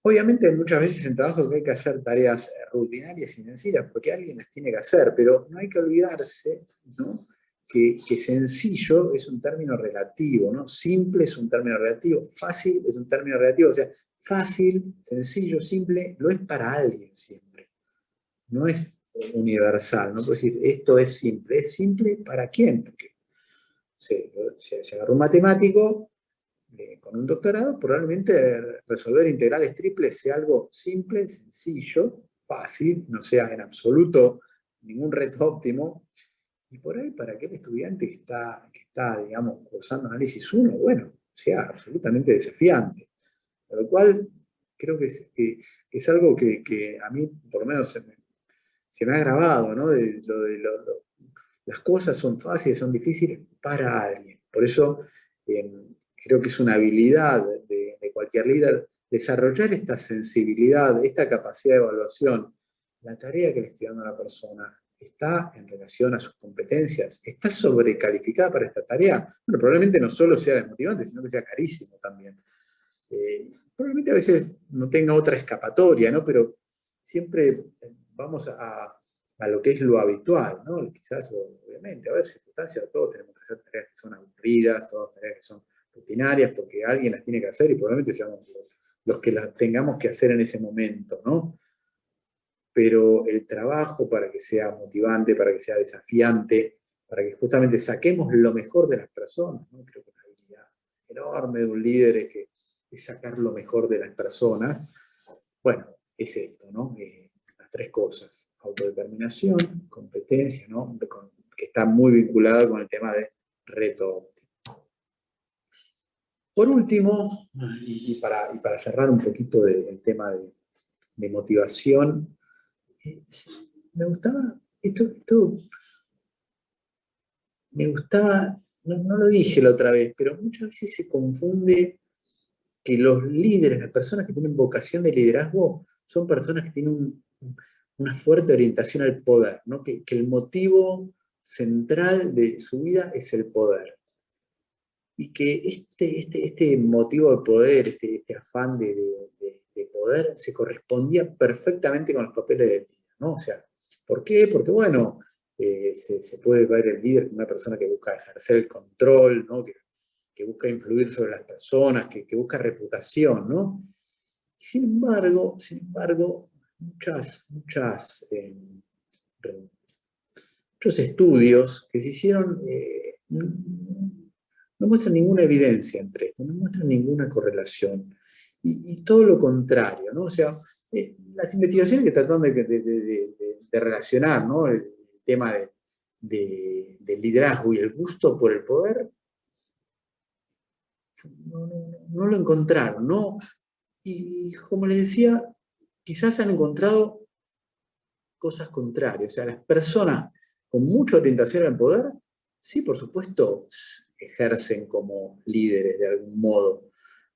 Obviamente muchas veces en trabajo que hay que hacer tareas rutinarias y sencillas porque alguien las tiene que hacer, pero no hay que olvidarse, ¿no?, que sencillo es un término relativo, ¿no? Simple es un término relativo, fácil es un término relativo, o sea, fácil, sencillo, simple, lo es para alguien siempre, no es universal, no puedo decir esto es simple ¿para quién? Porque se agarró un matemático con un doctorado, probablemente resolver integrales triples sea algo simple, sencillo, fácil, no sea en absoluto ningún reto óptimo. Y por ahí, para aquel estudiante que está digamos, cursando análisis 1, bueno, sea absolutamente desafiante. Por lo cual, creo que es algo que a mí, por lo menos, se me ha grabado, ¿no? Las cosas son fáciles, son difíciles para alguien. Por eso, creo que es una habilidad de cualquier líder desarrollar esta sensibilidad, esta capacidad de evaluación. La tarea que le estoy dando a la persona está en relación a sus competencias, está sobrecalificada para esta tarea. Bueno, probablemente no solo sea desmotivante, sino que sea carísimo también. Probablemente a veces no tenga otra escapatoria, ¿no? Pero siempre vamos a lo que es lo habitual, ¿no? Quizás, obviamente, a ver, circunstancias, todos tenemos que hacer tareas que son aburridas, todas tareas que son rutinarias, porque alguien las tiene que hacer y probablemente seamos los que las tengamos que hacer en ese momento, ¿no? Pero el trabajo para que sea motivante, para que sea desafiante, para que justamente saquemos lo mejor de las personas, ¿no? Creo que una habilidad enorme de un líder es sacar lo mejor de las personas. Bueno, es esto, ¿no? Las tres cosas: autodeterminación, competencia, ¿no?, que está muy vinculada con el tema de reto óptimo. Por último, y para cerrar un poquito el tema de motivación, me gustaba, me gustaba, no lo dije la otra vez, pero muchas veces se confunde que los líderes, las personas que tienen vocación de liderazgo, son personas que tienen una fuerte orientación al poder, ¿no? Que el motivo central de su vida es el poder. Y que este motivo de poder, este afán de poder, se correspondía perfectamente con los papeles del líder, ¿no? O sea, ¿por qué? Porque, bueno, se puede ver el líder como una persona que busca ejercer el control, ¿no? Que busca influir sobre las personas, que busca reputación, ¿no? Sin embargo, muchos estudios que se hicieron no muestran ninguna evidencia entre esto, no muestran ninguna correlación. Y todo lo contrario, ¿no? O sea, las investigaciones que tratan de relacionar, ¿no? El tema del liderazgo y el gusto por el poder, no lo encontraron, ¿no? Y como les decía, quizás han encontrado cosas contrarias. O sea, las personas con mucha orientación al poder, sí, por supuesto, ejercen como líderes de algún modo,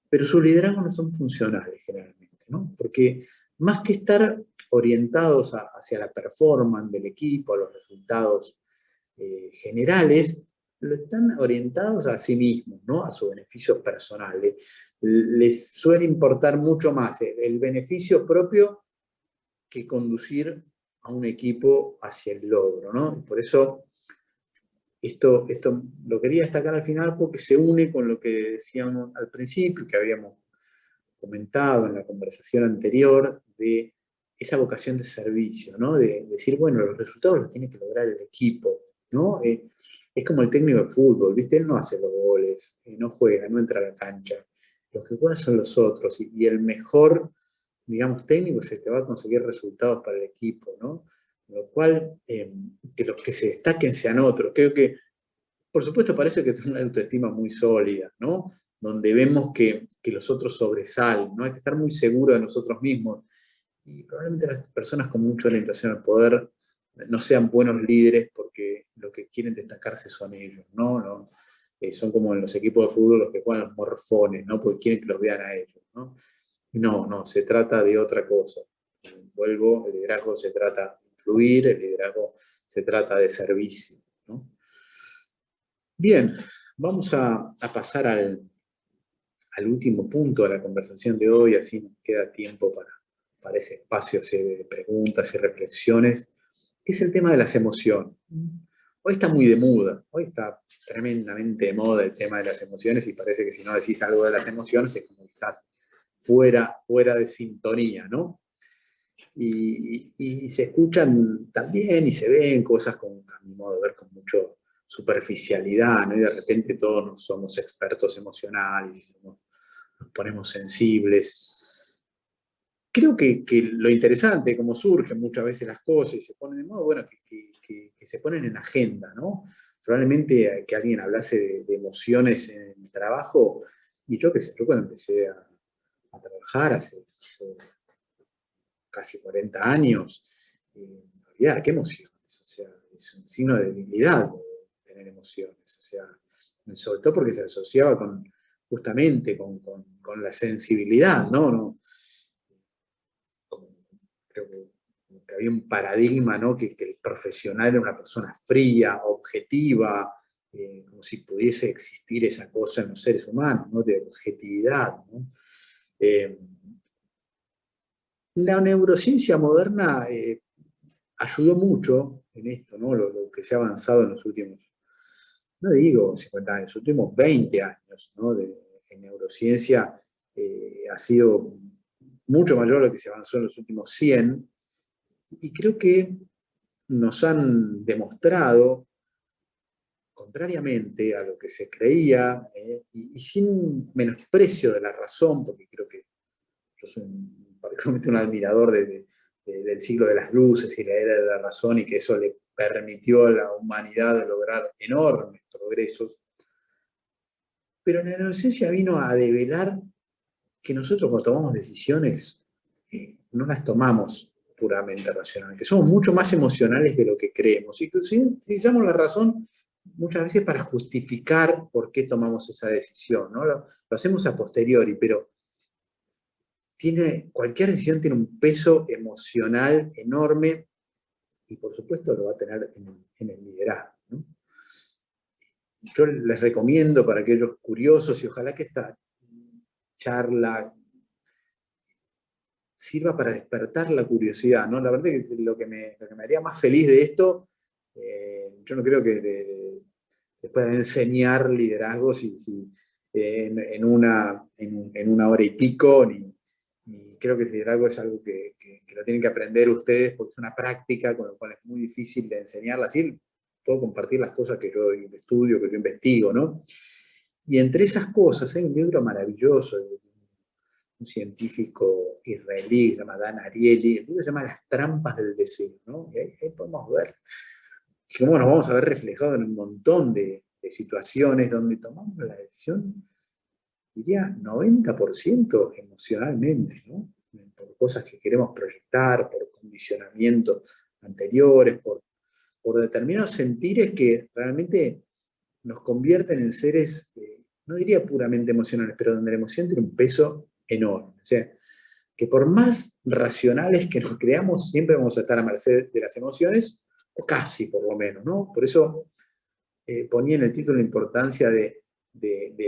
pero sus liderazgos no son funcionales generalmente, ¿no? Porque más que estar orientados hacia la performance del equipo, a los resultados generales, lo están orientados a sí mismos, ¿no? A su beneficio personal. Les suele importar mucho más el beneficio propio que conducir a un equipo hacia el logro, ¿no? Por eso esto lo quería destacar al final porque se une con lo que decíamos al principio, que habíamos comentado en la conversación anterior, de esa vocación de servicio, ¿no? De decir, bueno, los resultados los tiene que lograr el equipo, ¿no? Es como el técnico de fútbol, ¿viste? Él no hace los goles, no juega, no entra a la cancha. Los que juegan son los otros, y el mejor, digamos, técnico es el que va a conseguir resultados para el equipo, ¿no? Lo cual, que los que se destaquen sean otros. Creo que, por supuesto, parece que es una autoestima muy sólida, ¿no? Donde vemos que los otros sobresalen, ¿no? Hay que estar muy seguro de nosotros mismos. Y probablemente las personas con mucha orientación al poder no sean buenos líderes porque lo que quieren destacarse son ellos, ¿no? ¿No? Son como en los equipos de fútbol los que juegan los morfones, ¿no? Porque quieren que los vean a ellos, ¿no? No, se trata de otra cosa. Vuelvo, el liderazgo se trata de influir, el liderazgo se trata de servicio, ¿no? Bien, vamos a pasar al último punto de la conversación de hoy, así nos queda tiempo para ese espacio de preguntas y reflexiones, que es el tema de las emociones. Hoy está muy de moda, hoy está tremendamente de moda el tema de las emociones y parece que si no decís algo de las emociones es como que estás fuera de sintonía, ¿no? Y se escuchan también y se ven cosas con, a mi modo de ver, con mucho superficialidad, ¿no? Y de repente todos somos expertos emocionales, nos ponemos sensibles. Creo que lo interesante, como surgen muchas veces las cosas y se ponen de modo, bueno, que se ponen en agenda, ¿no? Probablemente que alguien hablase de emociones en el trabajo, y yo que sé, yo cuando empecé a trabajar hace casi 40 años, en realidad, ¿qué emociones? O sea, es un signo de debilidad tener emociones, o sea, sobre todo porque se asociaba justamente con la sensibilidad, ¿no? Creo que había un paradigma, ¿no? Que el profesional era una persona fría, objetiva, como si pudiese existir esa cosa en los seres humanos, ¿no? De objetividad, ¿no? La neurociencia moderna ayudó mucho en esto, ¿no? Lo que se ha avanzado en los últimos, no digo 50 años, los últimos 20 años, ¿no? En neurociencia ha sido mucho mayor lo que se avanzó en los últimos 100, y creo que nos han demostrado, contrariamente a lo que se creía, y sin menosprecio de la razón, porque creo que yo soy particularmente un admirador del siglo de las luces y la era de la razón, y que eso le permitió a la humanidad lograr enormes progresos. Pero la neurociencia vino a develar que nosotros cuando tomamos decisiones no las tomamos puramente racionales, que somos mucho más emocionales de lo que creemos. Y que si utilizamos la razón muchas veces para justificar por qué tomamos esa decisión, ¿no? Lo hacemos a posteriori, pero cualquier decisión tiene un peso emocional enorme y por supuesto lo va a tener en el liderazgo, ¿no? Yo les recomiendo para aquellos curiosos y ojalá que esta charla sirva para despertar la curiosidad, ¿no? La verdad que lo que me haría más feliz de esto, yo no creo que después de enseñar liderazgo en una hora y pico, ni creo que el liderazgo es algo que lo tienen que aprender ustedes porque es una práctica, con lo cual es muy difícil de enseñarla. Así puedo compartir las cosas que yo estudio, que yo investigo, ¿no? Y entre esas cosas hay un libro maravilloso de un científico israelí que se llama Dan Ariely, el libro se llama Las trampas del deseo, ¿no? Y ahí podemos ver cómo nos vamos a ver reflejados en un montón de situaciones donde tomamos la decisión, diría, 90% emocionalmente, ¿no? Por cosas que queremos proyectar, por condicionamientos anteriores, por determinados sentires que realmente nos convierten en seres, no diría puramente emocionales, pero donde la emoción tiene un peso enorme. O sea, que por más racionales que nos creamos, siempre vamos a estar a merced de las emociones, o casi por lo menos, ¿no? Por eso ponía en el título la importancia de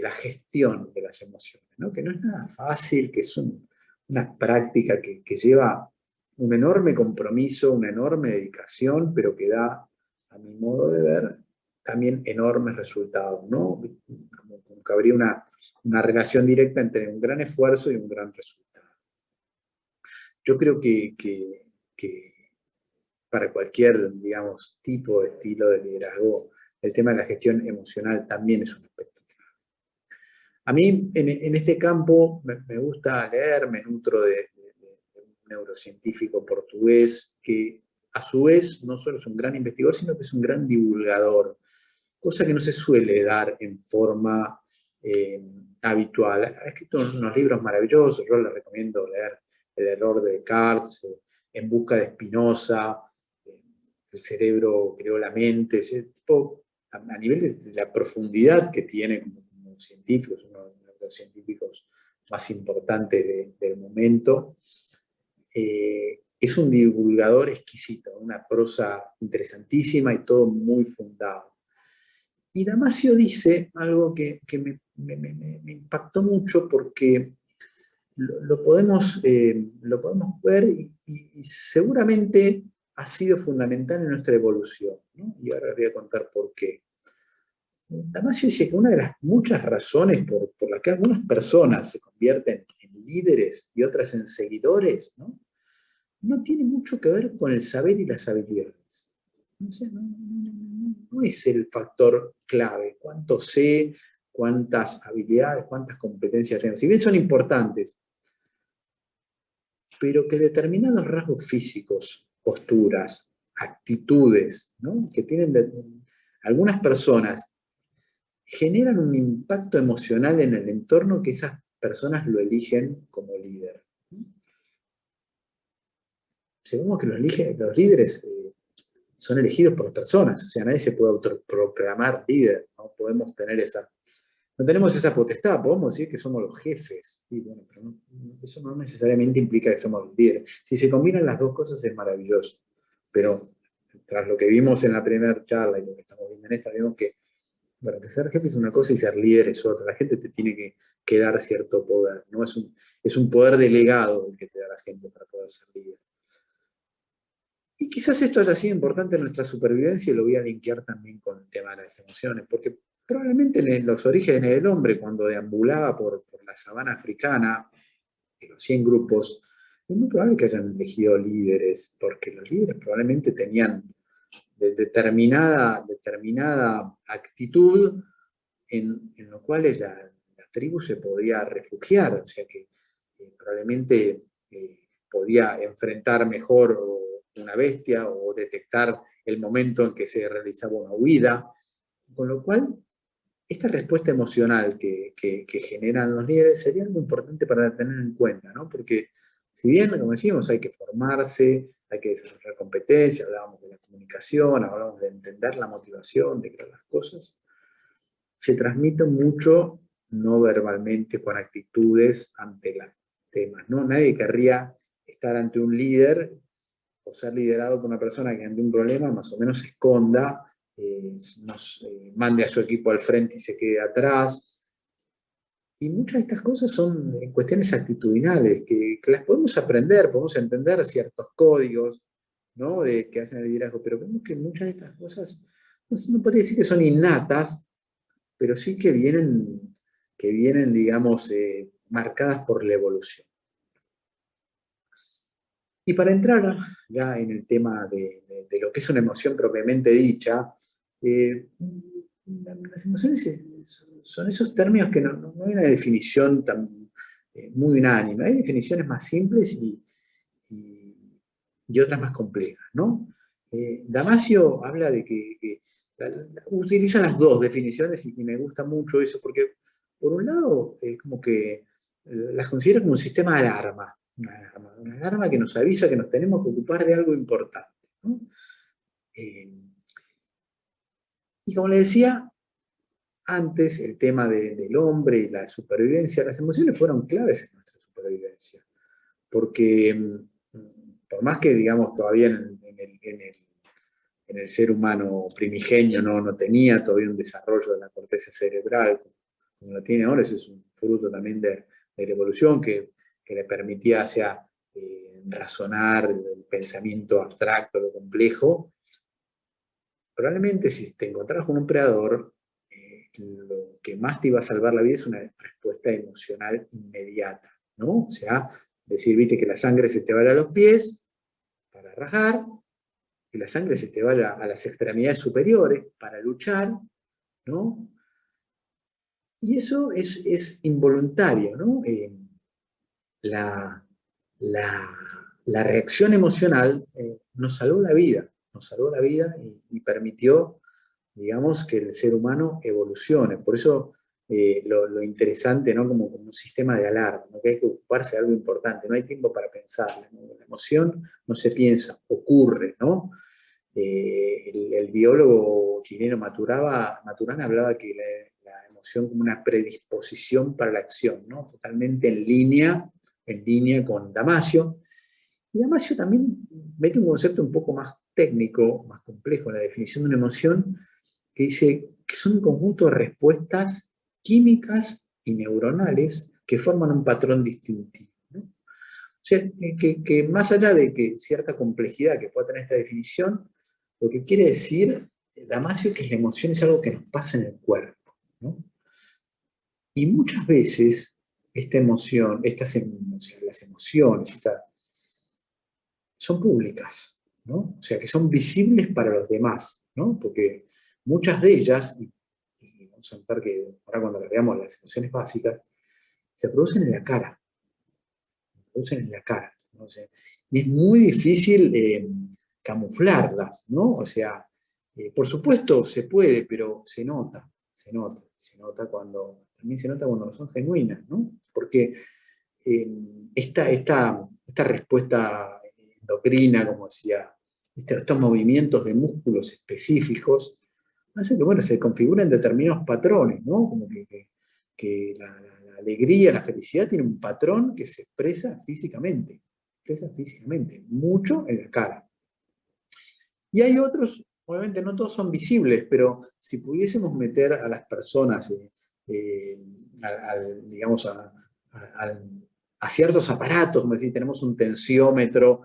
la gestión de las emociones, ¿no? Que no es nada fácil, que es una práctica que lleva un enorme compromiso, una enorme dedicación, pero que da, a mi modo de ver, también enormes resultados, ¿no? Como que habría una relación directa entre un gran esfuerzo y un gran resultado. Yo creo que para cualquier, digamos, tipo de estilo de liderazgo, el tema de la gestión emocional también es un aspecto clave. A mí, en este campo, me gusta leer, me nutro de un neurocientífico portugués que, a su vez, no solo es un gran investigador, sino que es un gran divulgador, cosa que no se suele dar en forma habitual. Ha escrito unos libros maravillosos, yo les recomiendo leer El error de Descartes, En busca de Spinoza, El cerebro creó la mente, tipo, a nivel de la profundidad que tiene como científico, es uno de los científicos más importantes del momento. Es un divulgador exquisito, una prosa interesantísima y todo muy fundado. Y Damasio dice algo que me impactó mucho porque lo podemos ver y seguramente ha sido fundamental en nuestra evolución, ¿no? Y ahora les voy a contar por qué. Damasio dice que una de las muchas razones por las que algunas personas se convierten en líderes y otras en seguidores, no tiene mucho que ver con el saber y las habilidades. O sea, no es el factor clave. Cuánto sé, cuántas habilidades, cuántas competencias tengo. Si bien son importantes, pero que determinados rasgos físicos, posturas, actitudes, ¿no? Que tienen algunas personas generan un impacto emocional en el entorno que esas personas lo eligen como líder. Sabemos que los líderes son elegidos por personas, o sea, nadie se puede autoproclamar líder, no podemos tener no tenemos esa potestad, podemos decir que somos los jefes, y bueno, pero eso no necesariamente implica que somos los líderes. Si se combinan las dos cosas es maravilloso, pero tras lo que vimos en la primera charla y lo que estamos viendo en esta, vemos que, bueno, que ser jefe es una cosa y ser líder es otra. La gente te tiene que dar cierto poder, ¿no? Es un poder delegado el que te da la gente para poder ser líder. Y quizás esto haya sido importante en nuestra supervivencia y lo voy a linkear también con el tema de las emociones, porque probablemente en los orígenes del hombre, cuando deambulaba por la sabana africana, en los 100 grupos, es muy probable que hayan elegido líderes, porque los líderes probablemente tenían determinada actitud en lo cual la tribu se podía refugiar, o sea que probablemente podía enfrentar mejor una bestia o detectar el momento en que se realizaba una huida, con lo cual esta respuesta emocional que generan los líderes sería algo importante para tener en cuenta, ¿no? Porque si bien, como decimos, hay que formarse, hay que desarrollar competencias, hablábamos de la comunicación, hablábamos de entender la motivación, de crear las cosas, se transmite mucho no verbalmente con actitudes ante temas, ¿no? Nadie querría estar ante un líder o ser liderado por una persona que ante un problema más o menos se esconda, mande a su equipo al frente y se quede atrás. Y muchas de estas cosas son cuestiones actitudinales, que las podemos aprender, podemos entender ciertos códigos, ¿no? Que hacen el liderazgo, pero vemos que muchas de estas cosas, no podría decir que son innatas, pero sí que vienen digamos, marcadas por la evolución. Y para entrar ya en el tema de lo que es una emoción propiamente dicha, las emociones son esos términos que no hay una definición muy unánime. Hay definiciones más simples y otras más complejas, ¿no? Damasio habla de que utiliza las dos definiciones y me gusta mucho eso, porque por un lado como que las considera como un sistema de alarma, una alarma que nos avisa que nos tenemos que ocupar de algo importante, ¿no? Y como le decía, antes el tema del hombre y la supervivencia, las emociones fueron claves en nuestra supervivencia, porque por más que, digamos, todavía en el ser humano primigenio no tenía todavía un desarrollo de la corteza cerebral como lo tiene ahora, ese es un fruto también de la evolución que le permitía razonar el pensamiento abstracto, lo complejo. Probablemente si te encontrabas con un predador, lo que más te iba a salvar la vida es una respuesta emocional inmediata, ¿no? O sea, decir, viste, que la sangre se te vaya a los pies para rajar, que la sangre se te vaya a las extremidades superiores para luchar, ¿no? Y eso es involuntario, ¿no? La reacción emocional nos salvó la vida y permitió, digamos, que el ser humano evolucione. Por eso lo interesante, ¿no? Como un sistema de alarma, ¿no? Que hay que ocuparse de algo importante, no hay tiempo para pensar, ¿no? La emoción no se piensa, ocurre, ¿no? El biólogo chileno Maturana hablaba que la emoción como una predisposición para la acción, ¿no? Totalmente en línea con Damasio. Y Damasio también mete un concepto un poco más técnico, más complejo en la definición de una emoción, que dice que son un conjunto de respuestas químicas y neuronales que forman un patrón distintivo, ¿no? O sea, que más allá de que cierta complejidad que pueda tener esta definición, lo que quiere decir Damasio que la emoción es algo que nos pasa en el cuerpo, ¿no? Y muchas veces esta emoción, las emociones, son públicas, ¿no? O sea, que son visibles para los demás, ¿no? Porque muchas de ellas, y vamos a notar que ahora cuando veamos las emociones básicas, se producen en la cara, ¿no? O sea, y es muy difícil camuflarlas, ¿no? O sea, por supuesto se puede, pero también se nota cuando no son genuinas, ¿no? Porque esta respuesta endocrina, como decía, estos movimientos de músculos específicos, hacen que, bueno, se configuren determinados patrones, ¿no? Como que la alegría, la felicidad tiene un patrón que se expresa físicamente, mucho en la cara. Y hay otros, obviamente no todos son visibles, pero si pudiésemos meter a las personas, digamos, a ciertos aparatos, como decir, tenemos un tensiómetro,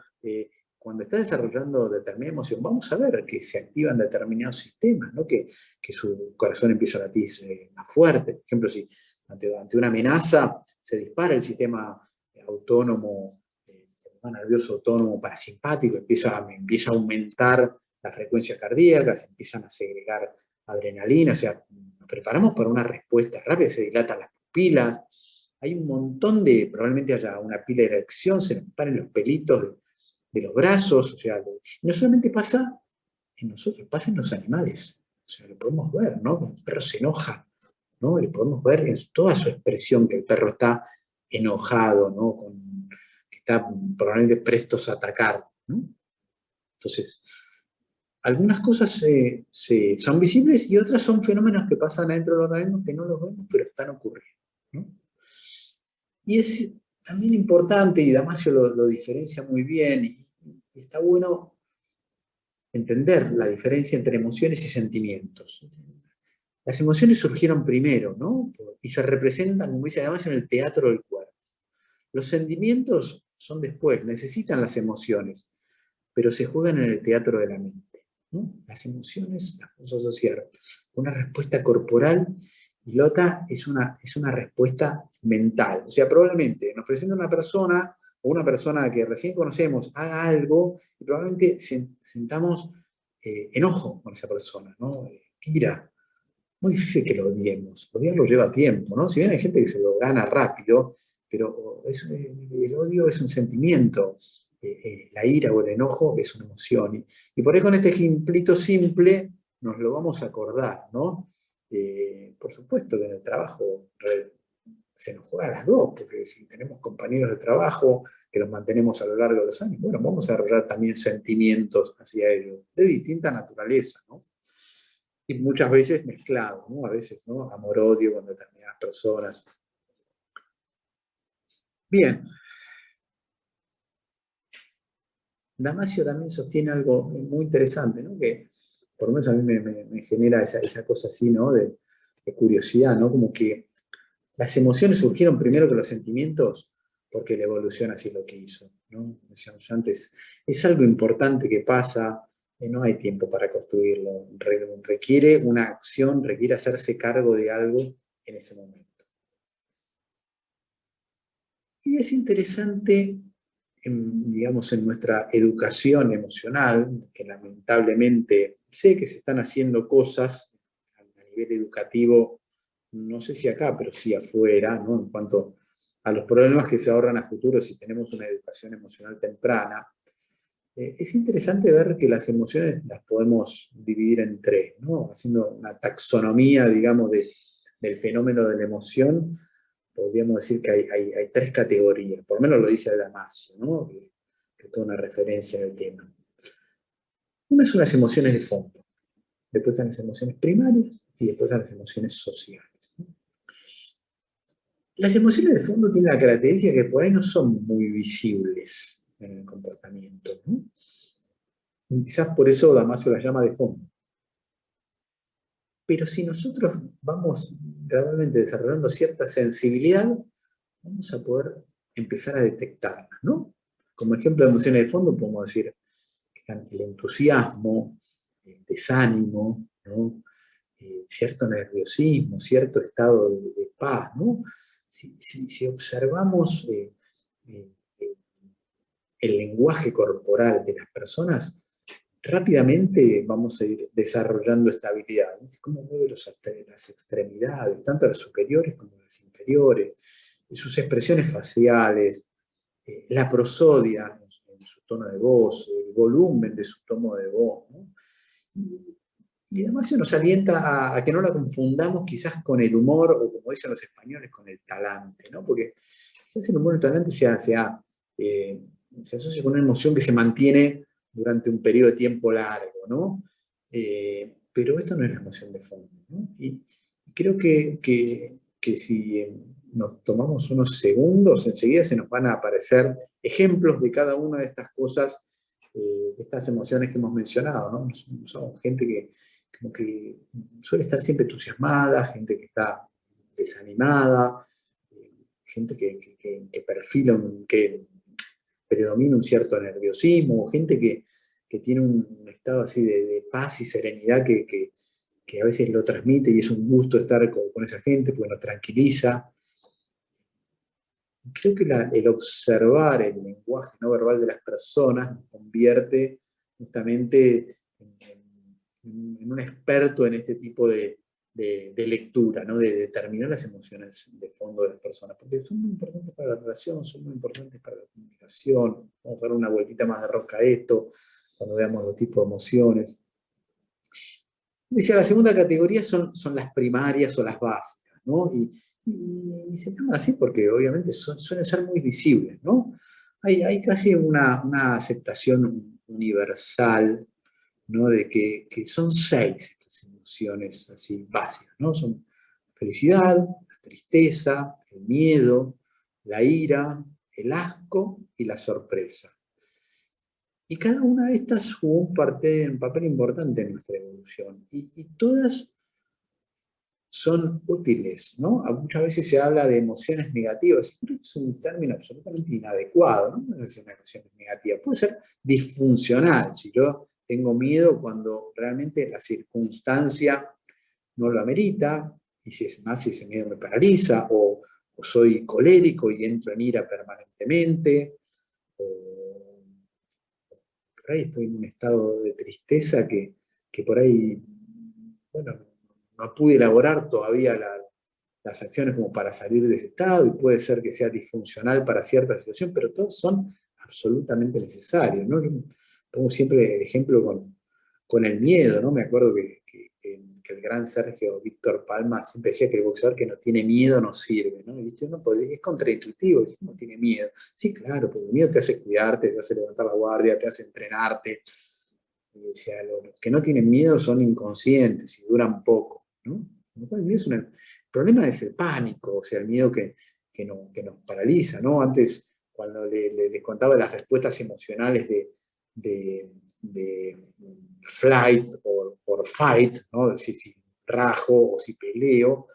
cuando está desarrollando determinada emoción, vamos a ver que se activan determinados sistemas, ¿no? Que su corazón empieza a latir más fuerte. Por ejemplo, si ante una amenaza se dispara el sistema autónomo, nervioso autónomo parasimpático, empieza a aumentar la frecuencia cardíaca, se empiezan a segregar adrenalina, o sea, nos preparamos para una respuesta rápida, se dilatan las pupilas, hay un montón probablemente haya una pila de erección, se nos paren los pelitos de los brazos, o sea, no solamente pasa en nosotros, pasa en los animales, o sea, lo podemos ver, ¿no? Cuando el perro se enoja, ¿no? Le podemos ver en toda su expresión que el perro está enojado, ¿no? Que está probablemente prestos a atacar, ¿no? Entonces, algunas cosas son visibles y otras son fenómenos que pasan adentro del organismo que no los vemos, pero están ocurriendo, ¿no? Y también importante, y Damasio lo diferencia muy bien, y está bueno entender la diferencia entre emociones y sentimientos. Las emociones surgieron primero, ¿no? Y se representan, como dice Damasio, en el teatro del cuerpo. Los sentimientos son después, necesitan las emociones, pero se juegan en el teatro de la mente, ¿no? Las emociones las vamos a asociar con una respuesta corporal y la otra es una respuesta mental. O sea, probablemente nos presenta una persona o una persona que recién conocemos haga algo y probablemente sintamos enojo con esa persona, ¿no? Ira. Muy difícil que lo odiemos. Odiarlo lleva tiempo, ¿no? Si bien hay gente que se lo gana rápido, pero el odio es un sentimiento. La ira o el enojo es una emoción. Y por ahí con este ejemplito simple nos lo vamos a acordar, ¿no? Por supuesto que en el trabajo se nos juega a las dos, porque si tenemos compañeros de trabajo que los mantenemos a lo largo de los años, bueno, vamos a desarrollar también sentimientos hacia ellos, de distinta naturaleza, ¿no? Y muchas veces mezclados, ¿no? A veces, ¿no? Amor-odio con determinadas personas. Bien. Damasio también sostiene algo muy interesante, ¿no? Que por lo menos a mí me genera esa cosa así, ¿no? De curiosidad, ¿no? Como que las emociones surgieron primero que los sentimientos porque la evolución así lo quiso, ¿no? Decíamos antes, es algo importante que pasa, no hay tiempo para construirlo, requiere una acción, requiere hacerse cargo de algo en ese momento. Y es interesante, digamos, en nuestra educación emocional, que lamentablemente sé que se están haciendo cosas a nivel educativo, no sé si acá, pero sí afuera, ¿no? En cuanto a los problemas que se ahorran a futuro si tenemos una educación emocional temprana. Es interesante ver que las emociones las podemos dividir en tres, ¿no? Haciendo una taxonomía, digamos, del fenómeno de la emoción, podríamos decir que hay tres categorías, por lo menos lo dice Damasio, ¿no? Que es toda una referencia en el tema. Una son las emociones de fondo, después están las emociones primarias y después están las emociones sociales, ¿no? Las emociones de fondo tienen la característica que por ahí no son muy visibles en el comportamiento, ¿no? Y quizás por eso Damasio las llama de fondo. Pero si nosotros vamos gradualmente desarrollando cierta sensibilidad, vamos a poder empezar a detectarlas, ¿no? Como ejemplo de emociones de fondo podemos decir que están el entusiasmo, el desánimo, ¿no? Cierto nerviosismo, cierto estado de paz, ¿no? Si observamos eh, el lenguaje corporal de las personas, rápidamente vamos a ir desarrollando esta habilidad. Cómo mueve las extremidades, tanto las superiores como las inferiores, sus expresiones faciales, la prosodia en su tono de voz, el volumen de su tono de voz, ¿no? Y además se nos alienta a que no la confundamos quizás con el humor, o como dicen los españoles, con el talante, ¿no? Porque quizás el humor y el talante se asocia con una emoción que se mantiene durante un periodo de tiempo largo, ¿no? Pero esto no es la emoción de fondo, ¿no? Y creo que si nos tomamos unos segundos, enseguida se nos van a aparecer ejemplos de cada una de estas cosas, de estas emociones que hemos mencionado, ¿no? Somos gente que como que suele estar siempre entusiasmada, gente que está desanimada, gente que perfila, que predomina un cierto nerviosismo, gente que tiene un estado así de paz y serenidad que a veces lo transmite y es un gusto estar con esa gente porque nos tranquiliza. Creo que el observar el lenguaje no verbal de las personas nos convierte justamente en un experto en este tipo de lectura, ¿no? De determinar las emociones de fondo de las personas, porque son muy importantes para la relación, son muy importantes para la comunicación. Vamos a dar una vueltita más de rosca a esto, cuando veamos los tipos de emociones. Dice, la segunda categoría son las primarias o las básicas, ¿no? Y se llaman así porque obviamente suelen ser muy visibles, ¿no? Hay casi una aceptación universal, ¿no? De que son 6 estas emociones así básicas, ¿no? Son felicidad, la tristeza, el miedo, la ira, el asco y la sorpresa. Y cada una de estas jugó un papel importante en nuestra evolución. Y todas son útiles, ¿no? Muchas veces se habla de emociones negativas. Creo que es un término absolutamente inadecuado, ¿no? No es una emoción negativa. Puede ser disfuncional. Si yo tengo miedo cuando realmente la circunstancia no lo amerita, y si es más, si ese miedo me paraliza, o soy colérico y entro en ira permanentemente, o por ahí estoy en un estado de tristeza que por ahí, bueno, no pude elaborar todavía las acciones como para salir de ese estado, y puede ser que sea disfuncional para cierta situación, pero todos son absolutamente necesarios, ¿no? Yo pongo siempre el ejemplo con el miedo, ¿no? Me acuerdo que el gran Sergio Víctor Palma siempre decía que el boxeador que no tiene miedo no sirve, ¿no? Y ¿viste? Es contraintuitivo, no tiene miedo. Sí, claro, porque el miedo te hace cuidarte, te hace levantar la guardia, te hace entrenarte. Y decía, los que no tienen miedo son inconscientes y duran poco, ¿no? El miedo el problema es el pánico, o sea, el miedo que nos paraliza, ¿no? Antes, cuando les contaba las respuestas emocionales de flight o fight, ¿no? Si rajo o si peleo,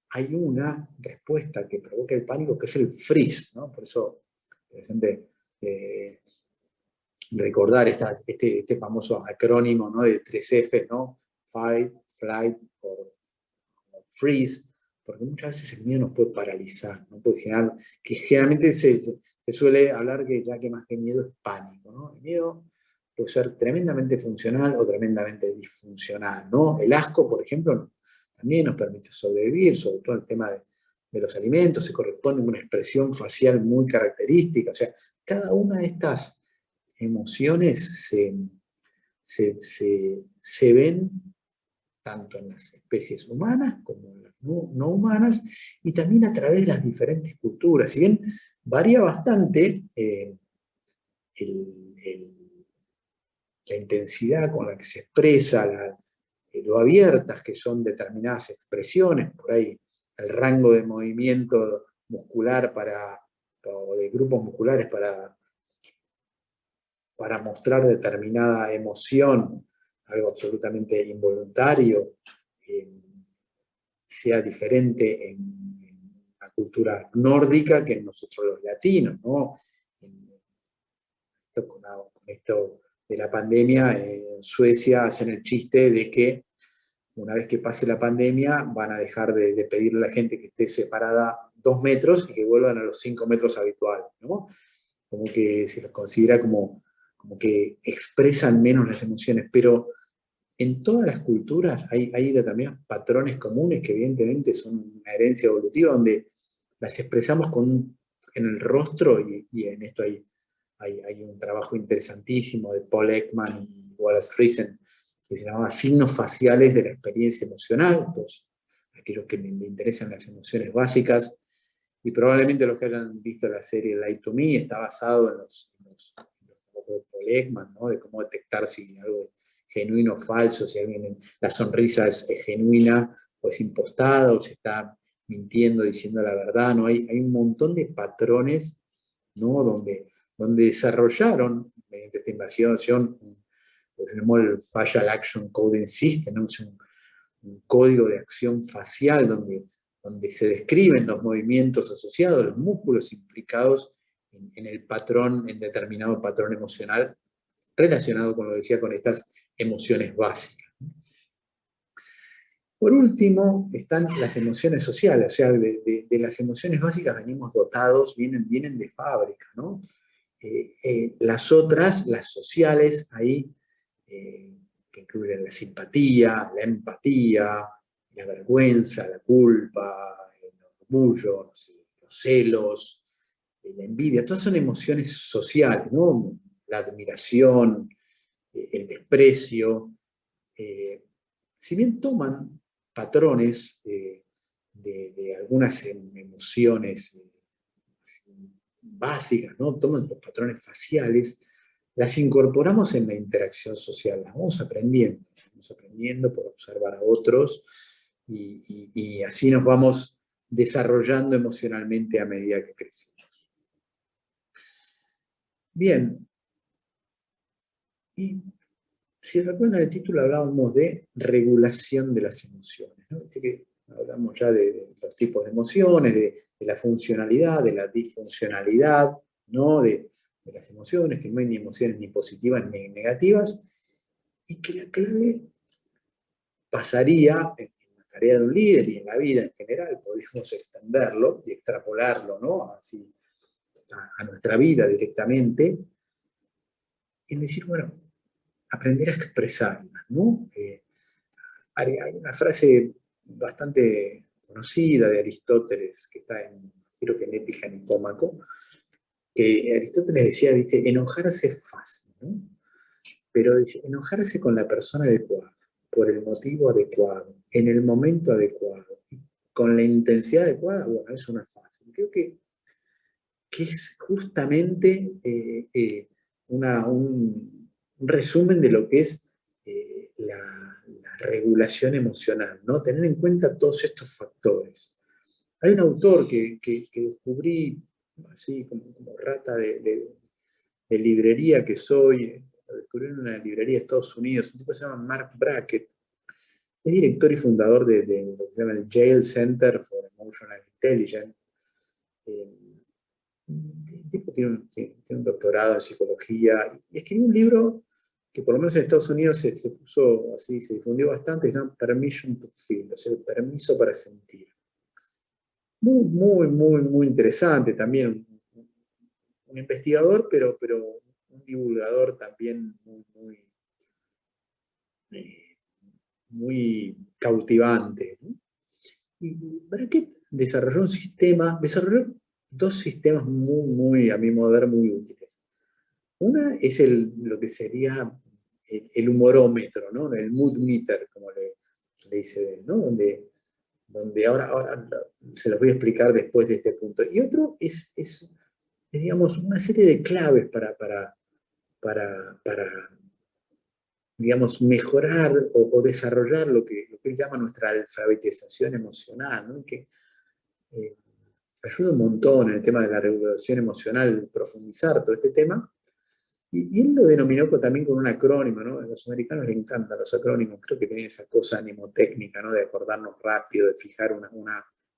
hay una respuesta que provoca el pánico que es el freeze, ¿no? Por eso es interesante recordar este famoso acrónimo, ¿no? De 3 F, ¿no? Fight, flight o freeze, porque muchas veces el miedo nos puede paralizar, ¿no? Puede generar, que generalmente se suele hablar que ya que más que miedo es pánico, ¿no? El miedo puede ser tremendamente funcional o tremendamente disfuncional, ¿no? El asco, por ejemplo, también nos permite sobrevivir, sobre todo el tema de los alimentos, se corresponde a una expresión facial muy característica, o sea, cada una de estas emociones se ven tanto en las especies humanas como en las no humanas, y también a través de las diferentes culturas. Si bien varía bastante la intensidad con la que se expresa, lo abiertas que son determinadas expresiones, por ahí el rango de movimiento muscular o de grupos musculares para mostrar determinada emoción, algo absolutamente involuntario, sea diferente en la cultura nórdica que en nosotros los latinos, ¿no? Con esto de la pandemia, en Suecia hacen el chiste de que una vez que pase la pandemia van a dejar de pedirle a la gente que esté separada 2 metros y que vuelvan a los 5 metros habituales, ¿no? Como que se los considera como que expresan menos las emociones, pero en todas las culturas hay determinados patrones comunes que evidentemente son una herencia evolutiva, donde las expresamos en el rostro, y en esto hay un trabajo interesantísimo de Paul Ekman y Wallace Friesen, que se llama Signos faciales de la experiencia emocional, pues, aquellos que me interesan las emociones básicas, y probablemente los que hayan visto la serie Lie to Me está basado en los trabajos de Paul Ekman, ¿no? De cómo detectar si algo es genuino o falso, si la sonrisa es genuina o es impostada, o si está mintiendo, diciendo la verdad, ¿no? Hay un montón de patrones, ¿no? Donde desarrollaron, mediante esta investigación, lo que se llamó el Facial Action Coding System, ¿no? Es un código de acción facial donde se describen los movimientos asociados, los músculos implicados en el patrón, en determinado patrón emocional relacionado, como lo decía, con estas emociones básicas. Por último, están las emociones sociales, o sea, de las emociones básicas venimos dotados, vienen de fábrica, ¿no? Las otras, las sociales, ahí, que incluyen la simpatía, la empatía, la vergüenza, la culpa, el orgullo, no sé, los celos, la envidia, todas son emociones sociales, ¿no? La admiración, el desprecio, si bien toman patrones de algunas emociones básicas, ¿no? Toman los patrones faciales, las incorporamos en la interacción social, las vamos aprendiendo por observar a otros, y así nos vamos desarrollando emocionalmente a medida que crecemos. Bien, y si recuerdan el título hablábamos de regulación de las emociones, ¿no? Viste que hablamos ya de los tipos de emociones, de la funcionalidad, de la disfuncionalidad, ¿no? De las emociones, que no hay ni emociones ni positivas ni negativas, y que la clave pasaría en la tarea de un líder y en la vida en general, podríamos extenderlo y extrapolarlo, ¿no? Así, a nuestra vida directamente, en decir, bueno, aprender a expresarlas, ¿no? Hay una frase bastante conocida de Aristóteles, que está creo que en Ética Nicómaco, que Aristóteles decía, ¿viste? Enojarse es fácil, ¿no? Pero dice, enojarse con la persona adecuada, por el motivo adecuado, en el momento adecuado, con la intensidad adecuada, bueno, eso no es fácil. Creo que es justamente un resumen de lo que es la regulación emocional, ¿no? Tener en cuenta todos estos factores. Hay un autor que descubrí, así como rata de librería que soy, lo descubrí en una librería de Estados Unidos, un tipo que se llama Mark Brackett, es director y fundador de lo que se llama el Yale Center for Emotional Intelligence. El tipo tiene un doctorado en psicología y escribió un libro que por lo menos en Estados Unidos se puso así, se difundió bastante, se llama Permission to Feel, o sea, el permiso para sentir. Muy, muy, muy, muy interesante también, un investigador, pero un divulgador también muy cautivante, ¿no? Y Brackett desarrolló desarrolló dos sistemas muy, a mi modo de ver, muy útiles. Una es lo que sería el humorómetro, ¿no? El mood meter, como le dice él, ¿no? Donde ahora se los voy a explicar después de este punto. Y otro es digamos, una serie de claves para digamos, mejorar o desarrollar lo que él llama nuestra alfabetización emocional, ¿no? Que ayuda un montón en el tema de la regulación emocional, profundizar todo este tema. Y él lo denominó también con un acrónimo, ¿no? A los americanos les encantan los acrónimos, creo que tienen esa cosa mnemotécnica, ¿no? De acordarnos rápido, de fijar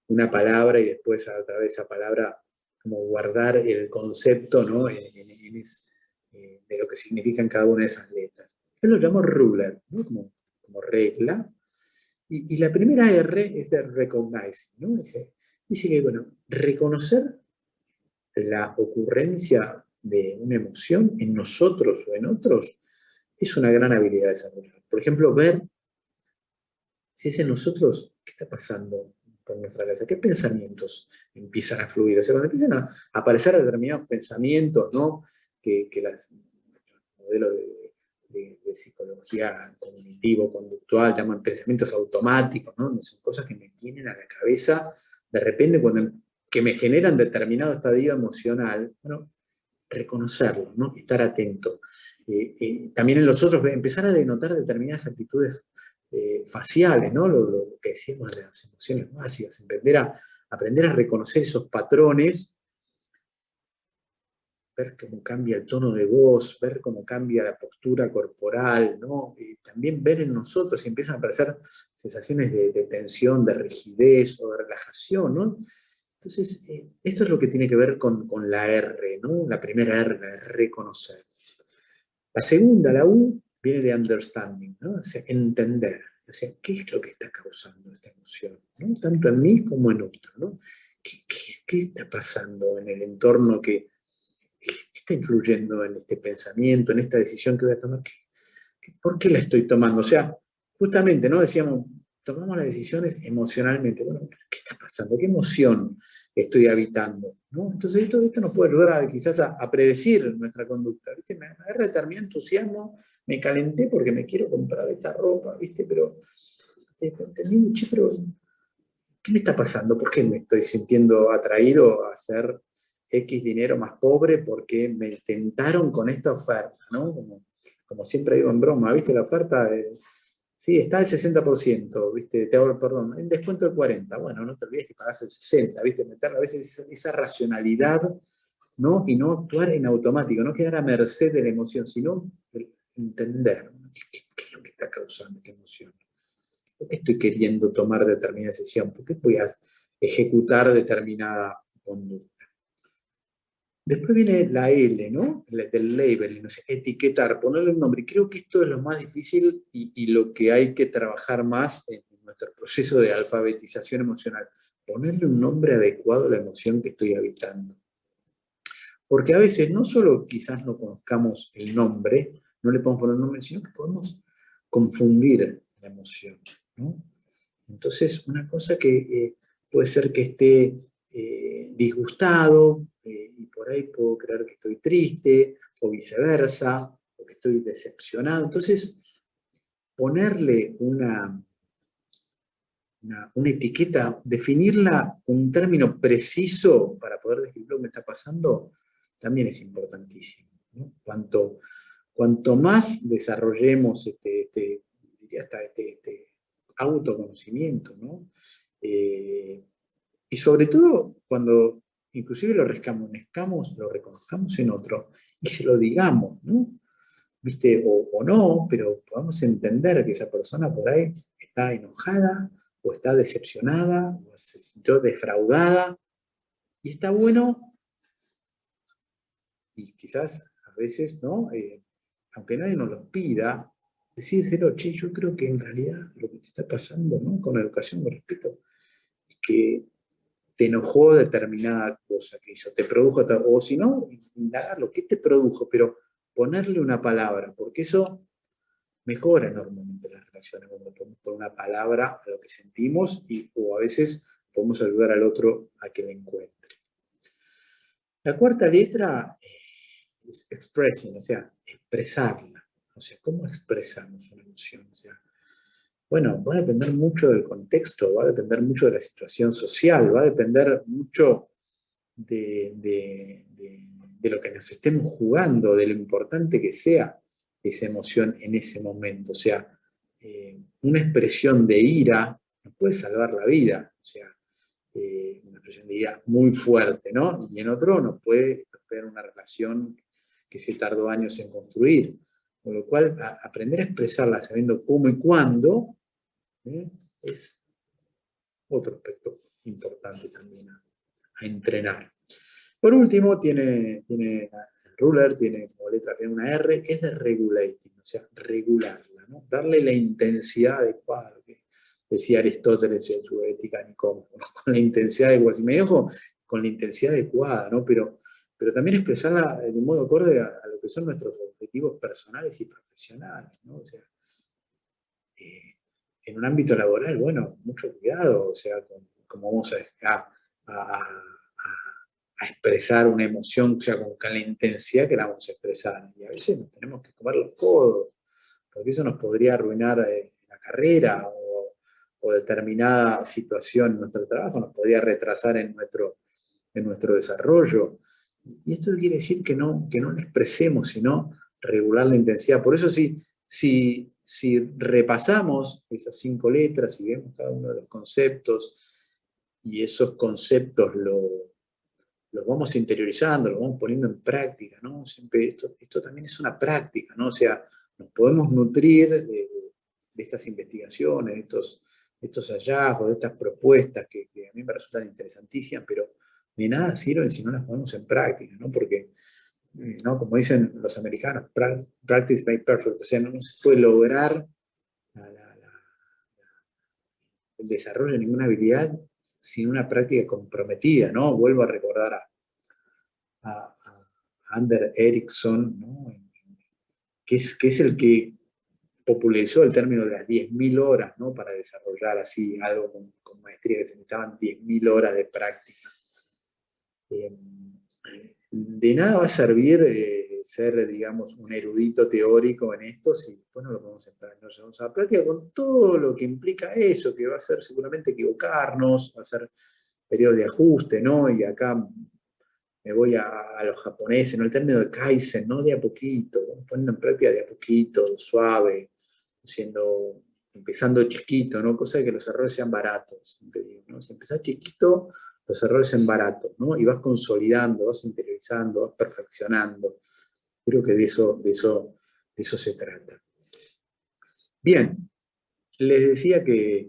una palabra y después a través de esa palabra como guardar el concepto, ¿no? De lo que significan cada una de esas letras. Él lo llamó ruler, ¿no? Como regla. Y la primera R es de recognizing, ¿no? Dice que, bueno, reconocer la ocurrencia de una emoción en nosotros o en otros es una gran habilidad de desarrollar. Por ejemplo, ver si es en nosotros, ¿qué está pasando por nuestra cabeza? ¿Qué pensamientos empiezan a fluir? O sea, cuando empiezan a aparecer determinados pensamientos, ¿no? Que los modelos de psicología cognitivo-conductual llaman pensamientos automáticos, ¿no? Son cosas que me vienen a la cabeza de repente que me generan determinado estadio emocional. Bueno, reconocerlo, ¿no? Estar atento. También en los otros, empezar a denotar determinadas actitudes faciales, ¿no? Lo que decíamos de las emociones básicas, aprender a reconocer esos patrones, ver cómo cambia el tono de voz, ver cómo cambia la postura corporal, ¿no? También ver en nosotros si empiezan a aparecer sensaciones de tensión, de rigidez o de relajación, ¿no? Entonces, esto es lo que tiene que ver con la R, ¿no? La primera R, la de reconocer. La segunda, la U, viene de understanding, ¿no? O sea, entender. O sea, ¿qué es lo que está causando esta emoción? ¿No? Tanto en mí como en otro, ¿no? ¿Qué está pasando en el entorno que está influyendo en este pensamiento, en esta decisión que voy a tomar? ¿Por qué la estoy tomando? O sea, justamente, ¿no? Decíamos, tomamos las decisiones emocionalmente. Bueno, ¿qué está pasando? ¿Qué emoción estoy habitando? ¿No? Entonces esto nos puede ayudar quizás a predecir nuestra conducta. ¿Viste? Me agarra determinado entusiasmo, me calenté porque me quiero comprar esta ropa, ¿viste? Pero entendí, pero ¿qué me está pasando? ¿Por qué me estoy sintiendo atraído a hacer X dinero más pobre? Porque me tentaron con esta oferta, ¿no? Como siempre digo en broma, ¿viste? La oferta, sí, está al 60%, ¿viste? Perdón, en descuento del 40%. Bueno, no te olvides que pagás el 60%, ¿viste? Meter a veces esa racionalidad ¿no? Y no actuar en automático, no quedar a merced de la emoción, sino entender qué es lo que está causando esta emoción. ¿Por qué estoy queriendo tomar determinada decisión? ¿Por qué voy a ejecutar determinada conducta? Después viene la L, ¿no? Del labeling, no sé, etiquetar, ponerle un nombre. Y creo que esto es lo más difícil y lo que hay que trabajar más en nuestro proceso de alfabetización emocional. Ponerle un nombre adecuado a la emoción que estoy habitando. Porque a veces no solo quizás no conozcamos el nombre, no le podemos poner un nombre, sino que podemos confundir la emoción, ¿no? Entonces, una cosa que puede ser que esté disgustado, y por ahí puedo creer que estoy triste, o viceversa, o que estoy decepcionado. Entonces, ponerle una etiqueta, definirla con un término preciso para poder describir lo que me está pasando, también es importantísimo, ¿no? Cuanto más desarrollemos este autoconocimiento, ¿no? Y sobre todo cuando inclusive lo reconozcamos en otro y se lo digamos, ¿no? ¿Viste? O no, pero podamos entender que esa persona por ahí está enojada o está decepcionada o se sintió defraudada y está bueno, y quizás a veces, ¿no? Aunque nadie nos lo pida, decírselo, che, yo creo que en realidad lo que te está pasando, ¿no? Con educación, con respeto, es que te enojó determinada cosa que hizo, te produjo, o si no, indagarlo, ¿qué te produjo? Pero ponerle una palabra, porque eso mejora enormemente las relaciones, cuando podemos poner una palabra a lo que sentimos o a veces podemos ayudar al otro a que la encuentre. La cuarta letra es expressing, o sea, expresarla. O sea, ¿cómo expresamos una emoción? O sea, bueno, va a depender mucho del contexto, va a depender mucho de la situación social, va a depender mucho de lo que nos estemos jugando, de lo importante que sea esa emoción en ese momento. O sea, una expresión de ira nos puede salvar la vida. O sea, una expresión de ira muy fuerte, ¿no? Y en otro nos puede romper una relación que se tardó años en construir. Con lo cual, aprender a expresarla sabiendo cómo y cuándo, es otro aspecto importante también a entrenar. Por último, tiene el ruler, tiene como letra P una R, que es de regulating, o sea, regularla, ¿no? Darle la intensidad adecuada, que decía Aristóteles en su Ética Nicómaco, ¿no? Con la intensidad adecuada. Si me dejo con la intensidad adecuada, ¿no? Pero también expresarla de un modo acorde a lo que son nuestros objetivos personales y profesionales, ¿no? O sea, en un ámbito laboral, bueno, mucho cuidado, o sea, como vamos a expresar una emoción, o sea, con la intensidad que la vamos a expresar. Y a veces nos tenemos que comer los codos, porque eso nos podría arruinar la carrera o determinada situación en nuestro trabajo, nos podría retrasar en nuestro desarrollo. Y esto quiere decir que no lo expresemos, sino regular la intensidad. Por eso si repasamos esas 5 letras y vemos cada uno de los conceptos, y esos conceptos los vamos interiorizando, los vamos poniendo en práctica, ¿no? Siempre esto también es una práctica, ¿no? O sea, nos podemos nutrir de estas investigaciones, de estos hallazgos, de estas propuestas que a mí me resultan interesantísimas, pero de nada sirven si no las ponemos en práctica, ¿no? Porque, ¿no? Como dicen los americanos, practice makes perfect, o sea, no se puede lograr el desarrollo de ninguna habilidad sin una práctica comprometida, ¿no? Vuelvo a recordar a Anders Ericsson, ¿no? que es el que popularizó el término de las 10.000 horas, ¿no? Para desarrollar así algo con maestría, que se necesitaban 10.000 horas de práctica. De nada va a servir ser, digamos, un erudito teórico en esto si después no lo podemos llevamos a la práctica con todo lo que implica eso, que va a ser seguramente equivocarnos, va a ser periodo de ajuste, ¿no? Y acá me voy a los japoneses, ¿no? El término de Kaizen, ¿no? De a poquito, poniendo en práctica de a poquito, suave, empezando chiquito, ¿no? Cosa de que los errores sean baratos, siempre digo, ¿no? Si empezás chiquito, los errores en barato, ¿no? Y vas consolidando, vas interiorizando, vas perfeccionando. Creo que de eso se trata. Bien, les decía que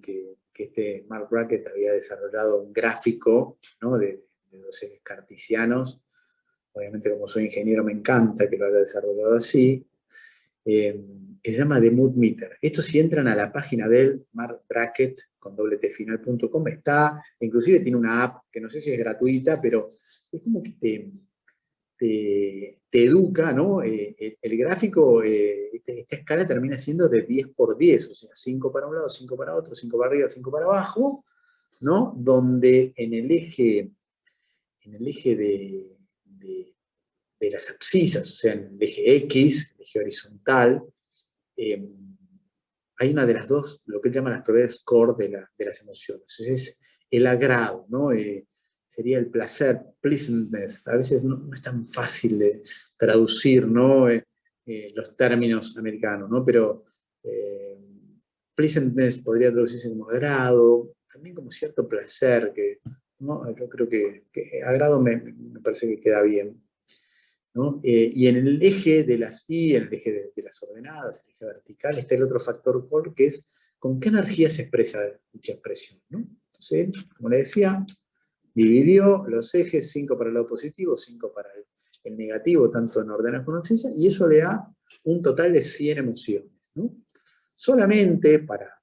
este Marc Brackett había desarrollado un gráfico, ¿no? de los ejes cartesianos. Obviamente, como soy ingeniero, me encanta que lo haya desarrollado así. Que se llama The Mood Meter. Esto, si entran a la página del Marc Brackett con ttfinal.com, está, inclusive tiene una app que no sé si es gratuita, pero es como que te educa, ¿no? El gráfico, esta escala termina siendo de 10 por 10, o sea, 5 para un lado, 5 para otro, 5 para arriba, 5 para abajo, ¿no? Donde en el eje de las abscisas, o sea, en el eje X, el eje horizontal, hay una de las dos, lo que él llama las propiedades core de las emociones. Es el agrado, ¿no? Sería el placer, pleasantness. A veces no es tan fácil de traducir, ¿no? Los términos americanos, ¿no? Pero pleasantness podría traducirse como agrado, también como cierto placer, ¿no? Yo creo que agrado me parece que queda bien, ¿no? Y en el eje de las I, en el eje de las ordenadas, el eje vertical, está el otro factor core, que es con qué energía se expresa dicha expresión, ¿no? Entonces, como le decía, dividió los ejes, 5 para el lado positivo, 5 para el negativo, tanto en ordenadas como en abscisa, y eso le da un total de 100 emociones, ¿no? Solamente para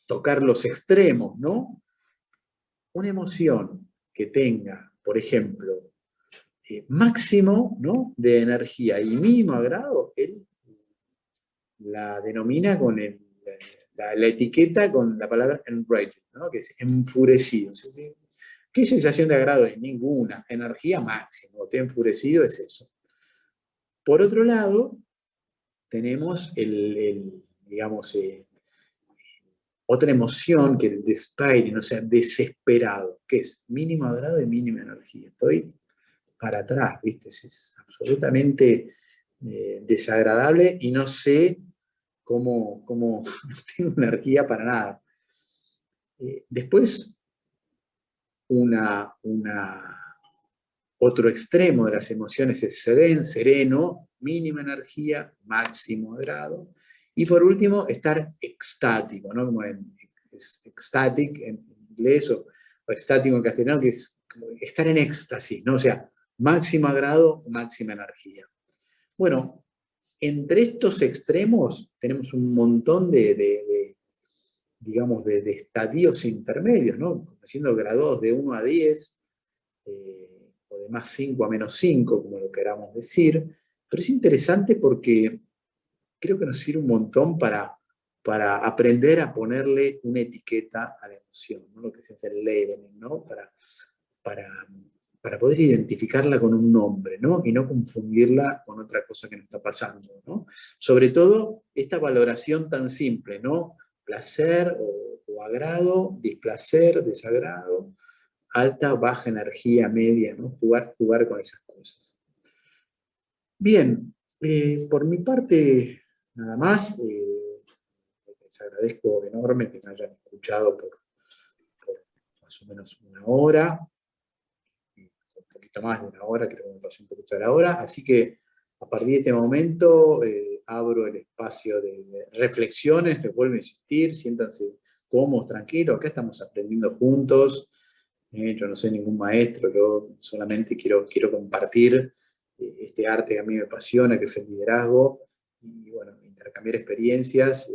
tocar los extremos, ¿no? Una emoción que tenga, por ejemplo, máximo, ¿no? De energía y mínimo agrado, él la denomina con la etiqueta con la palabra enraged, ¿no? Que es enfurecido. ¿Sí? ¿Qué sensación de agrado es? Ninguna. Energía máxima. O te enfurecido es eso. Por otro lado, tenemos digamos, otra emoción que es el despairing, o sea, desesperado, que es mínimo agrado y mínima energía. Estoy para atrás, ¿viste? Es absolutamente desagradable y no sé cómo no tengo energía para nada. Después, otro extremo de las emociones es sereno, mínima energía, máximo grado. Y por último, estar extático, ¿no? Como es ecstatic en inglés o extático en castellano, que es estar en éxtasis, ¿no? O sea, máximo grado, máxima energía. Bueno, entre estos extremos tenemos un montón digamos, de estadios intermedios, ¿no? Siendo graduados de 1 a 10, o de más 5 a menos 5, como lo queramos decir, pero es interesante porque creo que nos sirve un montón para aprender a ponerle una etiqueta a la emoción, ¿no? Lo que se hace el labeling, ¿no? Para poder identificarla con un nombre, ¿no? Y no confundirla con otra cosa que nos está pasando, ¿no? Sobre todo, esta valoración tan simple, ¿no? Placer o agrado, displacer, desagrado, alta, baja energía, media, ¿no? Jugar con esas cosas. Bien, por mi parte, nada más. Les agradezco enorme que me hayan escuchado por más o menos una hora, un poquito más de una hora, creo que me pasé un poquito de la hora, así que a partir de este momento abro el espacio de reflexiones, les vuelvo a insistir, siéntanse cómodos, tranquilos, acá estamos aprendiendo juntos. Yo no soy ningún maestro, yo solamente quiero compartir este arte que a mí me apasiona, que es el liderazgo, y bueno, intercambiar experiencias,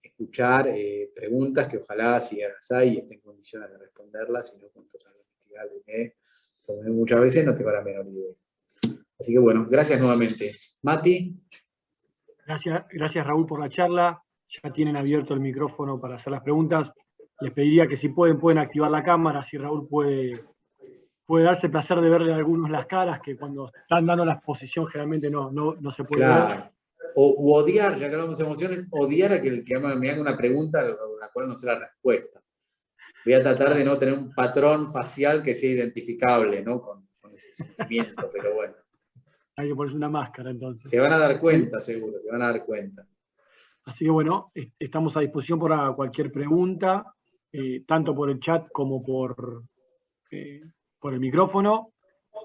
escuchar preguntas que ojalá si las hay y esté en condiciones de responderlas, y no con total honestidad, como muchas veces no tengo la menor idea. Así que bueno, gracias nuevamente. Mati. Gracias Raúl por la charla. Ya tienen abierto el micrófono para hacer las preguntas. Les pediría que si pueden activar la cámara, así Raúl puede darse el placer de verle a algunos las caras, que cuando están dando la exposición generalmente no se puede ver. O odiar, ya que hablamos de emociones, odiar a que el que me haga una pregunta a la cual no sé la respuesta. Voy a tratar de no tener un patrón facial que sea identificable, ¿no? Con ese sentimiento, pero bueno. Hay que ponerse una máscara entonces. Se van a dar cuenta, seguro, se van a dar cuenta. Así que bueno, estamos a disposición para cualquier pregunta. tanto por el chat como por el micrófono.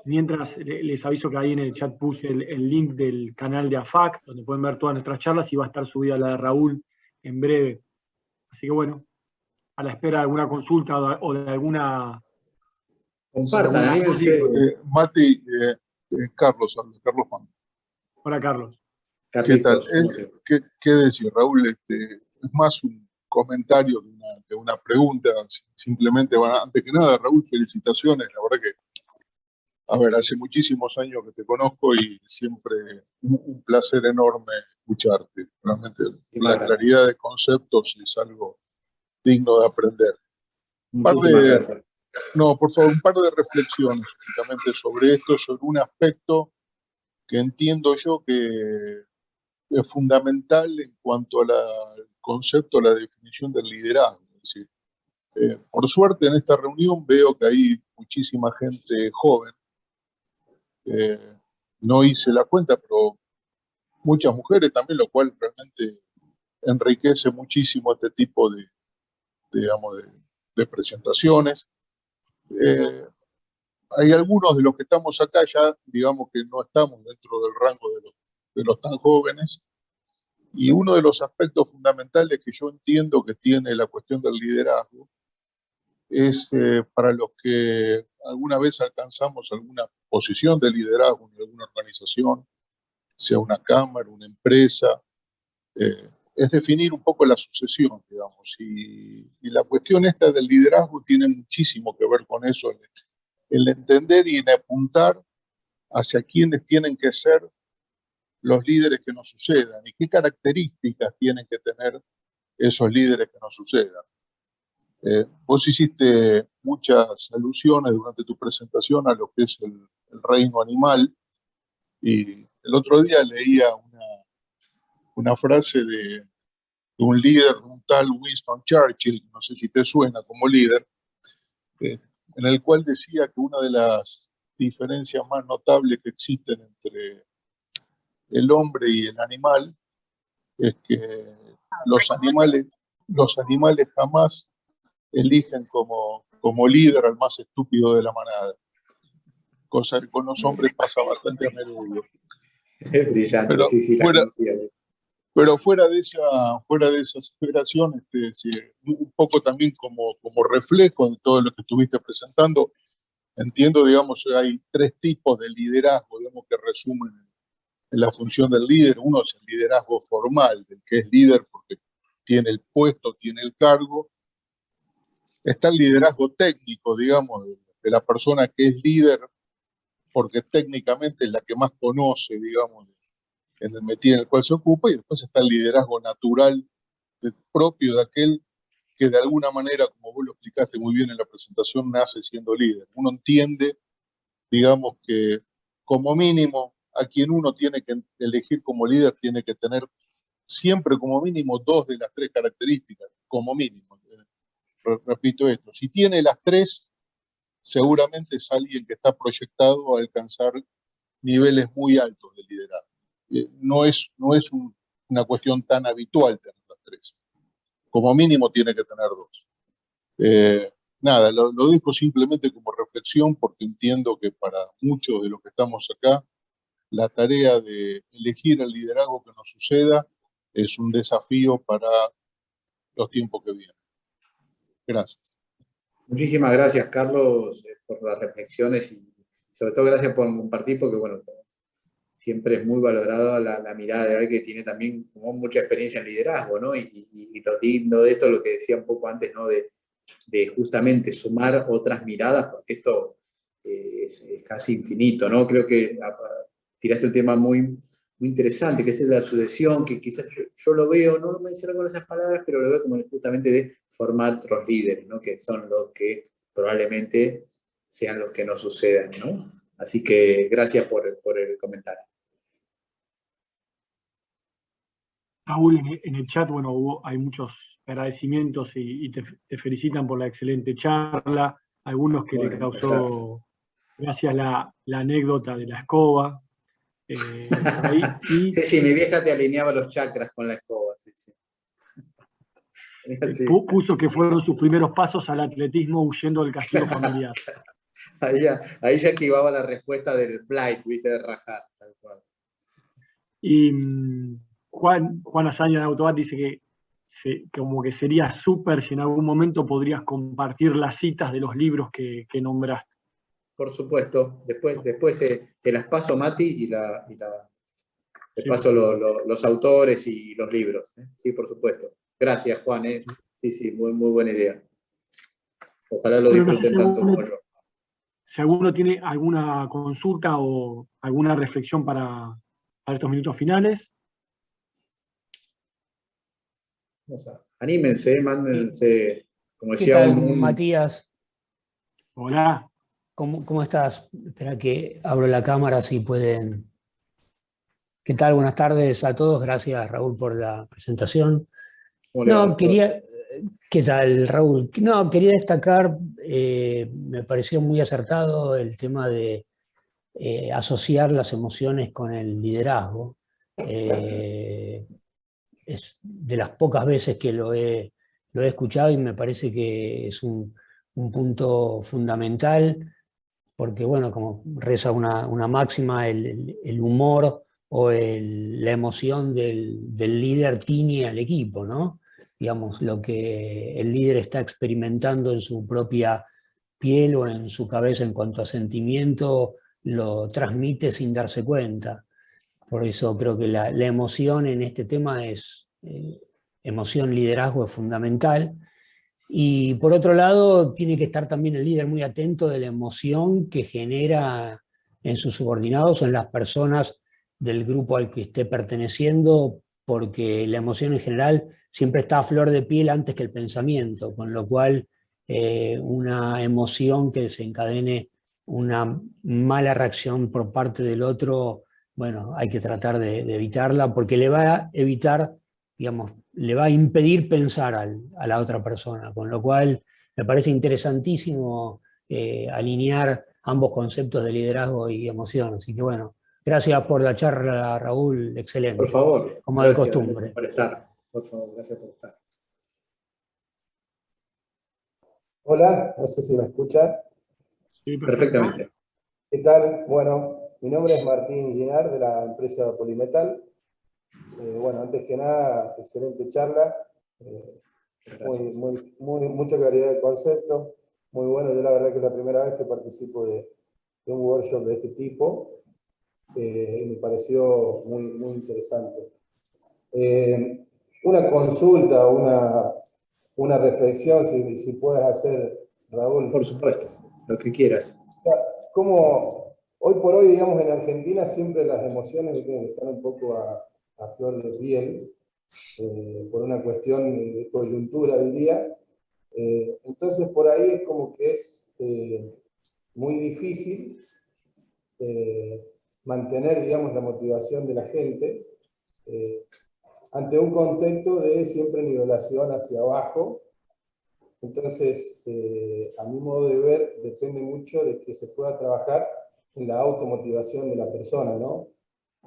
Mientras les aviso que ahí en el chat puse el link del canal de AFAC, donde pueden ver todas nuestras charlas, y va a estar subida la de Raúl en breve. Así que bueno, a la espera de alguna consulta o de alguna... Compartan, anímense. Mati, Carlos Juan. Hola, Carlos. ¿Qué tal? ¿Qué decir, Raúl? Es más un comentario que una pregunta. Simplemente, bueno, antes que nada, Raúl, felicitaciones. La verdad que, a ver, hace muchísimos años que te conozco y siempre un placer enorme escucharte. Realmente la claridad de conceptos es algo digno de aprender. No, por favor, un par de reflexiones únicamente sobre esto, sobre un aspecto que entiendo yo que es fundamental en cuanto al concepto, a la definición del liderazgo. Es decir, por suerte en esta reunión veo que hay muchísima gente joven. No hice la cuenta, pero muchas mujeres también, lo cual realmente enriquece muchísimo este tipo de presentaciones. Hay algunos de los que estamos acá ya, digamos que no estamos dentro del rango de los tan jóvenes, y uno de los aspectos fundamentales que yo entiendo que tiene la cuestión del liderazgo es para los que alguna vez alcanzamos alguna posición de liderazgo en alguna organización, sea una cámara, una empresa, es definir un poco la sucesión, digamos, y la cuestión esta del liderazgo tiene muchísimo que ver con eso, el entender y en apuntar hacia quiénes tienen que ser los líderes que nos sucedan y qué características tienen que tener esos líderes que nos sucedan. Vos hiciste muchas alusiones durante tu presentación a lo que es el reino animal, y el otro día leía una frase de un líder, de un tal Winston Churchill, no sé si te suena como líder, en el cual decía que una de las diferencias más notables que existen entre el hombre y el animal es que los animales jamás eligen como líder al más estúpido de la manada, cosa que con los hombres pasa bastante a menudo. Es brillante, pero sí, pero fuera de esa aseveración, un poco también como reflejo de todo lo que estuviste presentando, entiendo, digamos, hay tres tipos de liderazgo, digamos, que resumen en la función del líder. Uno es el liderazgo formal, del que es líder porque tiene el puesto, tiene el cargo. Está el liderazgo técnico, digamos, de la persona que es líder porque técnicamente es la que más conoce, digamos, en el métier en el cual se ocupa, y después está el liderazgo natural propio de aquel que de alguna manera, como vos lo explicaste muy bien en la presentación, nace siendo líder. Uno entiende, digamos, que como mínimo a quien uno tiene que elegir como líder tiene que tener siempre como mínimo dos de las tres características, como mínimo. Repito esto, si tiene las tres, seguramente es alguien que está proyectado a alcanzar niveles muy altos de liderazgo. No es una cuestión tan habitual tener las tres. Como mínimo tiene que tener dos. Nada, lo dejo simplemente como reflexión porque entiendo que para muchos de los que estamos acá, la tarea de elegir el liderazgo que nos suceda es un desafío para los tiempos que vienen. Gracias. Muchísimas gracias, Carlos, por las reflexiones y sobre todo gracias por compartir, porque bueno, siempre es muy valorada la mirada de alguien que tiene también como mucha experiencia en liderazgo, ¿no? Y lo lindo de esto, lo que decía un poco antes, ¿no? De justamente sumar otras miradas, porque esto es casi infinito, ¿no? Creo que tiraste un tema muy, muy interesante, que es la sucesión, que quizás yo lo veo, no lo menciono con esas palabras, pero lo veo como justamente de formar otros líderes, ¿no? Que son los que probablemente sean los que nos sucedan, ¿no? Así que gracias por el comentario. Raúl, en el chat, bueno, hay muchos agradecimientos y te felicitan por la excelente charla. Algunos que le causó gracias la anécdota de la escoba. Sí, mi vieja te alineaba los chakras con la escoba. Sí. Sí. Puso que fueron sus primeros pasos al atletismo huyendo del castigo familiar. Ahí ya activaba la respuesta del flight, viste, de rajar. Tal cual. Y Juan Azaña de Autobat dice que como que sería súper si en algún momento podrías compartir las citas de los libros que nombraste. Por supuesto, después te las paso, Mati, y te Sí. paso los autores y los libros. Sí, por supuesto. Gracias, Juan. Sí, muy, muy buena idea. Ojalá lo Bueno, no sé disfruten tanto como yo. si alguno tiene alguna consulta o alguna reflexión para estos minutos finales. Anímense, mándense, como ¿Qué decía tal, Matías? Hola. ¿Cómo estás? Espera que abro la cámara, así pueden... ¿Qué tal? Buenas tardes a todos. Gracias, Raúl, por la presentación. ¿Cómo le va, doctor? ¿Qué tal, Raúl? No, quería destacar, me pareció muy acertado el tema de asociar las emociones con el liderazgo. Es de las pocas veces que lo he escuchado y me parece que es un punto fundamental, porque, bueno, como reza una máxima, el humor o la emoción del líder tiñe al equipo, ¿no? Digamos, lo que el líder está experimentando en su propia piel o en su cabeza en cuanto a sentimiento, lo transmite sin darse cuenta. Por eso creo que la emoción en este tema emoción, liderazgo es fundamental. Y por otro lado, tiene que estar también el líder muy atento de la emoción que genera en sus subordinados o en las personas del grupo al que esté perteneciendo, porque la emoción en general siempre está a flor de piel antes que el pensamiento, con lo cual una emoción que desencadene una mala reacción por parte del otro, bueno, hay que tratar de evitarla porque le va a evitar, digamos, le va a impedir pensar a la otra persona, con lo cual me parece interesantísimo alinear ambos conceptos de liderazgo y emoción. Así que bueno, gracias por la charla, Raúl, excelente. Por favor, como de gracias costumbre. por estar. Por favor, gracias por estar. Hola, no sé si me escuchan. Sí, perfecto. Perfectamente. ¿Qué tal? Bueno, mi nombre es Martín Ginar, de la empresa Polimetal. Bueno, antes que nada, excelente charla. Gracias. Mucha claridad de concepto. Muy bueno, yo la verdad que es la primera vez que participo de un workshop de este tipo. Y me pareció muy interesante. Una consulta, una reflexión, si puedes hacer, Raúl. Por supuesto, lo que quieras. Como hoy por hoy, digamos, en Argentina siempre las emociones están un poco a flor de piel, por una cuestión de coyuntura, diría. Entonces, por ahí es como que es muy difícil mantener, digamos, la motivación de la gente ante un contexto de siempre nivelación hacia abajo. Entonces, a mi modo de ver, depende mucho de que se pueda trabajar en la automotivación de la persona, ¿no?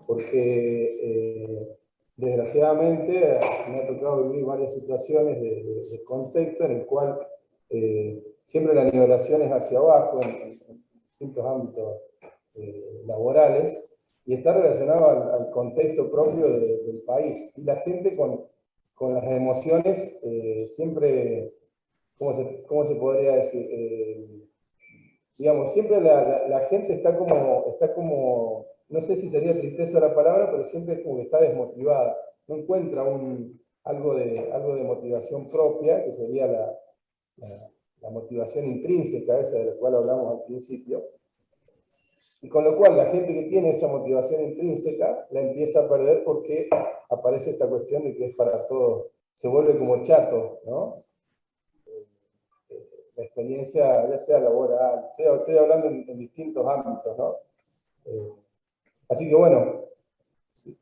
Porque, desgraciadamente, me ha tocado vivir varias situaciones de contexto en el cual siempre la nivelación es hacia abajo en distintos ámbitos laborales y está relacionado al contexto propio del país. Y la gente con las emociones siempre... ¿Cómo se podría decir? Digamos, siempre la gente está como, no sé si sería tristeza la palabra, pero siempre es como que está desmotivada. No encuentra algo de motivación propia, que sería la motivación intrínseca, esa de la cual hablamos al principio. Y con lo cual la gente que tiene esa motivación intrínseca la empieza a perder porque aparece esta cuestión de que es para todos. Se vuelve como chato, ¿no? La experiencia, ya sea laboral, estoy hablando en distintos ámbitos, ¿no? Así que bueno,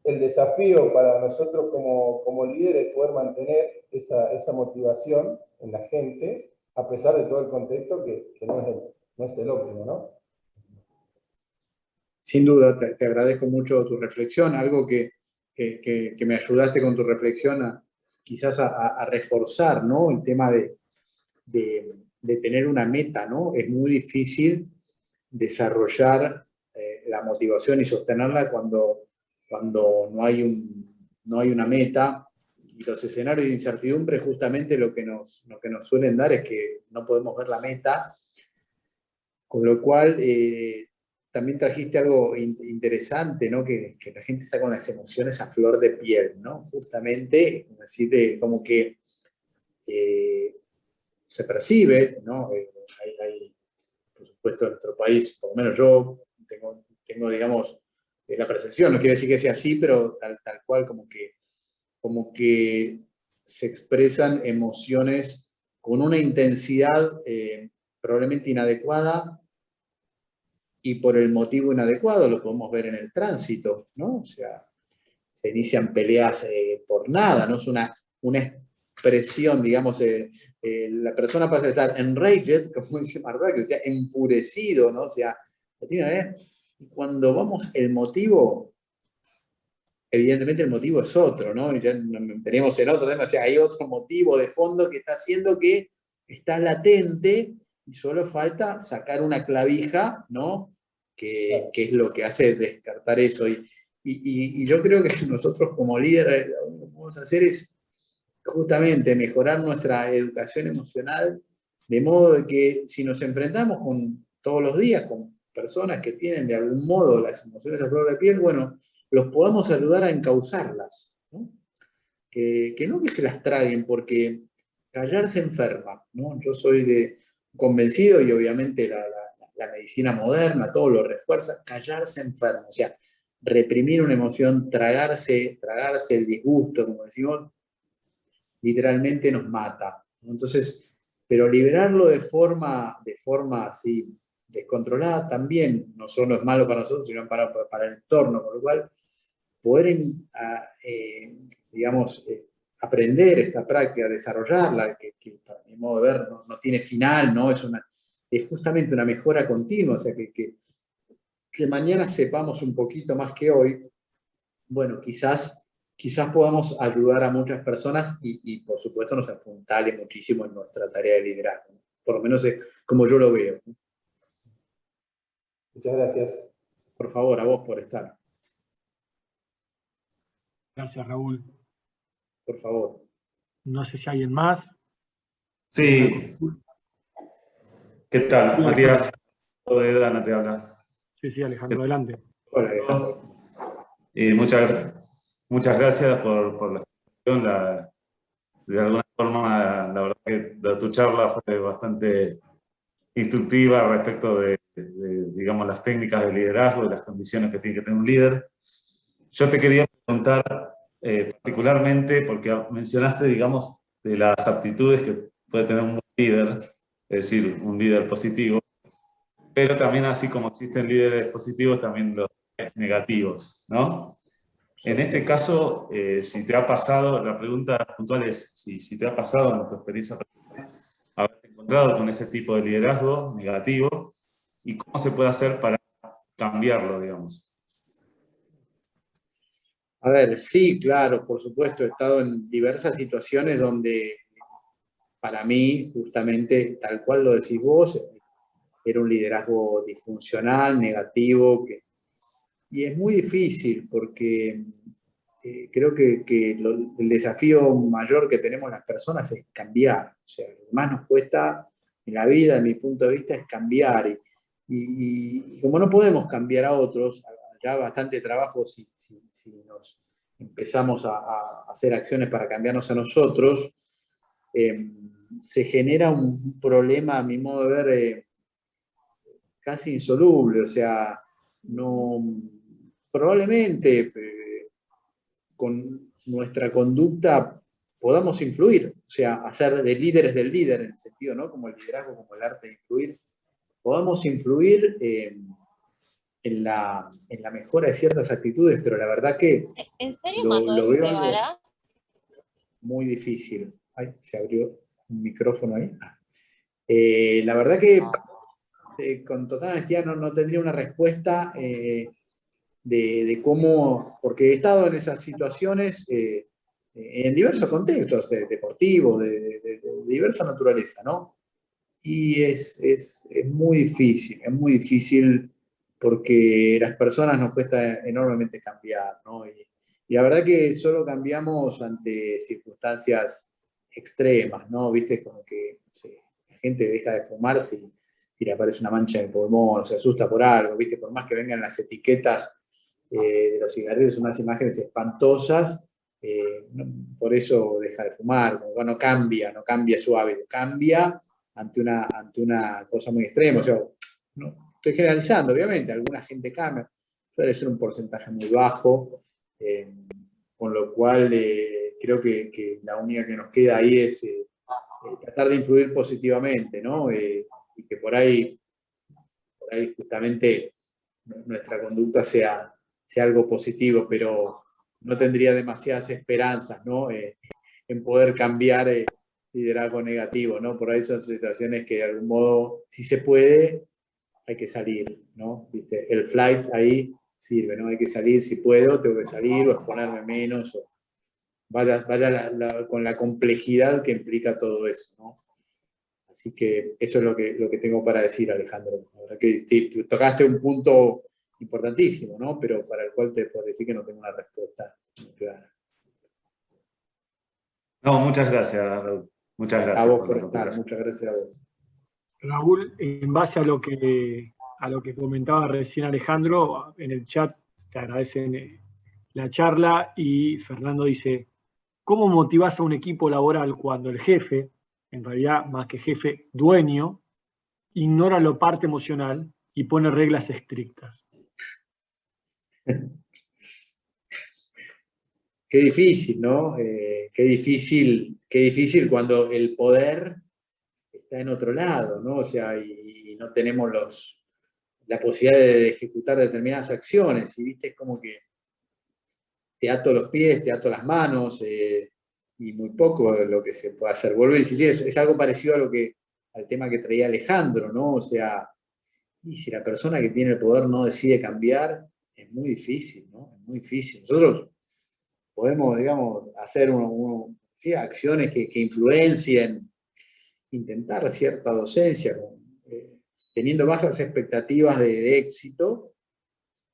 el desafío para nosotros como líderes es poder mantener esa motivación en la gente, a pesar de todo el contexto que no es el óptimo, ¿no? Sin duda, te agradezco mucho tu reflexión, algo que me ayudaste con tu reflexión quizás a reforzar, ¿no? El tema de tener una meta, ¿no? Es muy difícil desarrollar la motivación y sostenerla cuando no hay una meta. Y los escenarios de incertidumbre justamente lo que nos suelen dar es que no podemos ver la meta, con lo cual también trajiste algo interesante, ¿no? Que la gente está con las emociones a flor de piel, ¿no? Justamente, es decir, como que se percibe, ¿no? Hay, por supuesto, en nuestro país, por lo menos yo tengo digamos, la percepción, no quiere decir que sea así, pero tal cual como que se expresan emociones con una intensidad probablemente inadecuada, y por el motivo inadecuado lo podemos ver en el tránsito, ¿no? O sea, se inician peleas por nada, no es una expresión, digamos, la persona pasa a estar enraged, como dice Mardoqueo, o sea, enfurecido, ¿no? O sea, y cuando vamos, el motivo, evidentemente el motivo es otro, ¿no? Y ya tenemos en otro tema, o sea, hay otro motivo de fondo que está haciendo que está latente y solo falta sacar una clavija, ¿no? Que es lo que hace descartar eso. Y yo creo que nosotros como líderes lo que podemos hacer es justamente mejorar nuestra educación emocional, de modo de que si nos enfrentamos todos los días con personas que tienen de algún modo las emociones a flor de piel, bueno, los podamos ayudar a encauzarlas, ¿no? Que no que se las traguen, porque callarse enferma, ¿no? Yo soy convencido, y obviamente la medicina moderna todo lo refuerza, callarse enferma, o sea, reprimir una emoción, tragarse el disgusto, como decimos, literalmente nos mata. Entonces, pero liberarlo de forma así descontrolada también no solo es malo para nosotros, sino para el entorno, con lo cual poder, digamos, aprender esta práctica, desarrollarla, que para mi modo de ver no tiene final, ¿no? Es justamente una mejora continua, o sea, que mañana sepamos un poquito más que hoy, bueno, quizás podamos ayudar a muchas personas y por supuesto nos apuntale muchísimo en nuestra tarea de liderazgo, ¿no? Por lo menos es como yo lo veo. Muchas gracias. Por favor, a vos por estar. Gracias, Raúl. Por favor. No sé si hay alguien más. Sí. ¿Qué tal, Sí, Matías? Dana te habla. Sí, Alejandro, adelante. Hola, Alejandro. Muchas gracias por la explicación. De alguna forma, la verdad que tu charla fue bastante instructiva respecto de, digamos, las técnicas de liderazgo y las condiciones que tiene que tener un líder. Yo te quería preguntar particularmente, porque mencionaste, digamos, de las aptitudes que puede tener un buen líder, es decir, un líder positivo, pero también así como existen líderes positivos, también los negativos, ¿no? En este caso, si te ha pasado, la pregunta puntual es si te ha pasado en tu experiencia haberte encontrado con ese tipo de liderazgo negativo y cómo se puede hacer para cambiarlo, digamos. A ver, sí, claro, por supuesto, he estado en diversas situaciones donde para mí, justamente, tal cual lo decís vos, era un liderazgo disfuncional, negativo, y es muy difícil porque creo que el desafío mayor que tenemos las personas es cambiar. O sea, lo que más nos cuesta en la vida, de mi punto de vista, es cambiar. Y como no podemos cambiar a otros, ya bastante trabajo si nos empezamos a hacer acciones para cambiarnos a nosotros, se genera un problema, a mi modo de ver, casi insoluble. O sea, no, probablemente con nuestra conducta podamos influir, o sea, hacer de líderes del líder, en el sentido, ¿no? Como el liderazgo, como el arte de influir, podamos influir en la mejora de ciertas actitudes, pero la verdad que ¿En serio lo mandó ese veo algo Guevara? muy difícil. Ay, se abrió un micrófono ahí. La verdad que con total honestidad no tendría una respuesta de cómo, porque he estado en esas situaciones en diversos contextos, deportivos, de diversa naturaleza, ¿no? Y es muy difícil porque las personas nos cuesta enormemente cambiar, ¿no? Y la verdad que solo cambiamos ante circunstancias extremas, ¿no? Viste, como que no sé, la gente deja de fumar si le aparece una mancha en el pulmón, o se asusta por algo, viste, por más que vengan las etiquetas de los cigarrillos, unas imágenes espantosas, por eso deja de fumar, como que no cambia su hábito, cambia ante una cosa muy extrema. O sea, no, estoy generalizando, obviamente, alguna gente cambia, suele ser un porcentaje muy bajo, con lo cual creo que la única que nos queda ahí es tratar de influir positivamente, ¿no? Y que por ahí justamente nuestra conducta sea algo positivo, pero no tendría demasiadas esperanzas, ¿no? En poder cambiar liderazgo negativo, ¿no? Por ahí son situaciones que de algún modo, si se puede, hay que salir, ¿no? ¿Viste? El flight ahí sirve, ¿no? Hay que salir, si puedo, tengo que salir o exponerme menos, o vaya con la complejidad que implica todo eso, ¿no? Así que eso es lo que tengo para decir, Alejandro. La verdad que tocaste un punto importantísimo, ¿no? Pero para el cual te puedo decir que no tengo una respuesta clara. No, muchas gracias, Raúl. Muchas A gracias vos por por la estar, contestación. muchas gracias a vos. Raúl, en base a lo que comentaba recién Alejandro, en el chat te agradecen la charla y Fernando dice, ¿cómo motivás a un equipo laboral cuando el jefe, en realidad más que jefe, dueño, ignora la parte emocional y pone reglas estrictas? Qué difícil, ¿no? Qué difícil cuando el poder está en otro lado, ¿no? O sea, y no tenemos la posibilidad de ejecutar determinadas acciones, y viste, es como que te ato los pies, te ato las manos, y muy poco lo que se puede hacer. Vuelvo a insistir, es algo parecido al tema que traía Alejandro, ¿no? O sea, y si la persona que tiene el poder no decide cambiar, es muy difícil, ¿no? Es muy difícil. Nosotros podemos, digamos, hacer ¿sí? Acciones que influencien, intentar cierta docencia, teniendo bajas expectativas de éxito,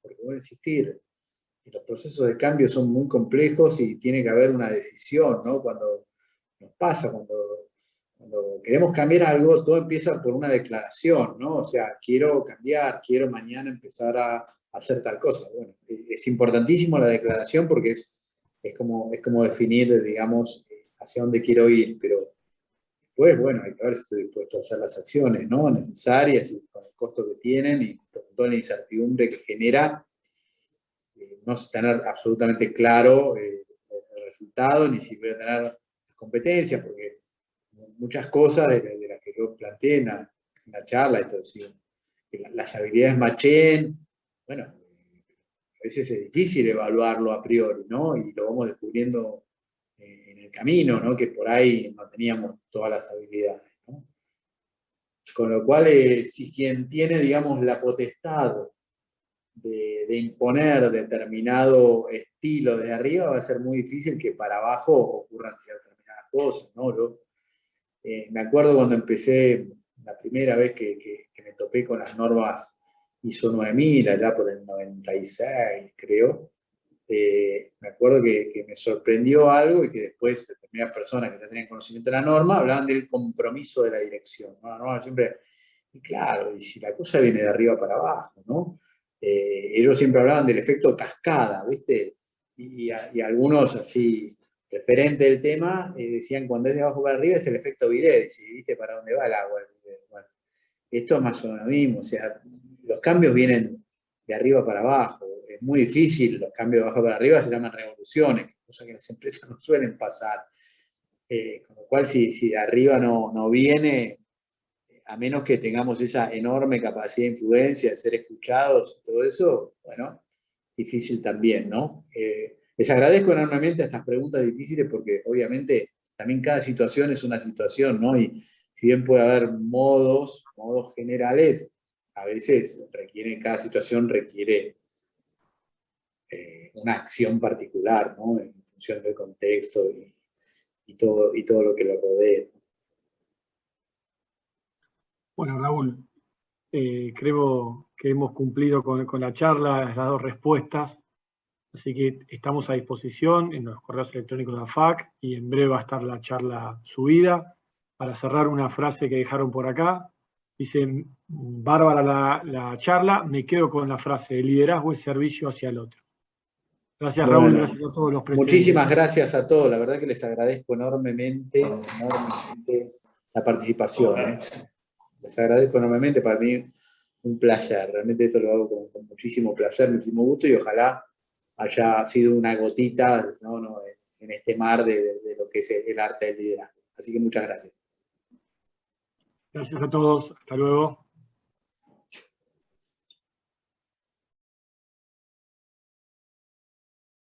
porque voy a insistir, los procesos de cambio son muy complejos y tiene que haber una decisión, ¿no? Cuando nos pasa, cuando queremos cambiar algo, todo empieza por una declaración, ¿no? O sea, quiero cambiar, quiero mañana empezar a hacer tal cosa. Bueno, es importantísimo la declaración porque es como definir, digamos, hacia dónde quiero ir, pero después, bueno, hay que ver si estoy dispuesto a hacer las acciones, ¿no? Necesarias y con el costo que tienen y con toda la incertidumbre que genera no tener absolutamente claro el resultado, ni si voy a tener las competencias, porque muchas cosas de las que yo planteé en la charla, esto decir, que las habilidades machen, bueno, a veces es difícil evaluarlo a priori, ¿no? Y lo vamos descubriendo en el camino, ¿no? Que por ahí no teníamos todas las habilidades, ¿no? Con lo cual, si quien tiene, digamos, la potestad de imponer determinado estilo desde arriba, va a ser muy difícil que para abajo ocurran determinadas cosas, ¿no? Me acuerdo cuando empecé, la primera vez que me topé con las normas ISO 9000, allá por el 96, creo, me acuerdo que me sorprendió algo y que después determinadas personas que ya tenían conocimiento de la norma hablaban del compromiso de la dirección, ¿no? No, siempre, y claro, y si la cosa viene de arriba para abajo, ¿no? Ellos siempre hablaban del efecto cascada, ¿viste? Y algunos así, referentes del tema, decían cuando es de abajo para arriba es el efecto bidet, y ¿viste para dónde va el agua? Bueno, esto es más o menos lo mismo, o sea, los cambios vienen de arriba para abajo, es muy difícil, los cambios de abajo para arriba se llaman revoluciones, cosas que en las empresas no suelen pasar, con lo cual si de arriba no viene, a menos que tengamos esa enorme capacidad de influencia, de ser escuchados, todo eso, bueno, difícil también, ¿no? Les agradezco enormemente estas preguntas difíciles porque obviamente también cada situación es una situación, ¿no? Y si bien puede haber modos generales, a veces cada situación requiere una acción particular, ¿no? En función del contexto y todo lo que lo rodea. Bueno, Raúl, creo que hemos cumplido con la charla, las 2 respuestas, así que estamos a disposición en los correos electrónicos de la FAC y en breve va a estar la charla subida. Para cerrar, una frase que dejaron por acá, dice, bárbara la charla, me quedo con la frase, el liderazgo es servicio hacia el otro. Gracias, Raúl, Bueno, gracias a todos los presentes. muchísimas gracias a todos, la verdad que les agradezco enormemente la participación. Les agradezco enormemente, para mí un placer, realmente esto lo hago con muchísimo placer, muchísimo gusto, y ojalá haya sido una gotita, ¿no? En este mar de lo que es el arte del liderazgo. Así que muchas gracias. Gracias a todos, hasta luego.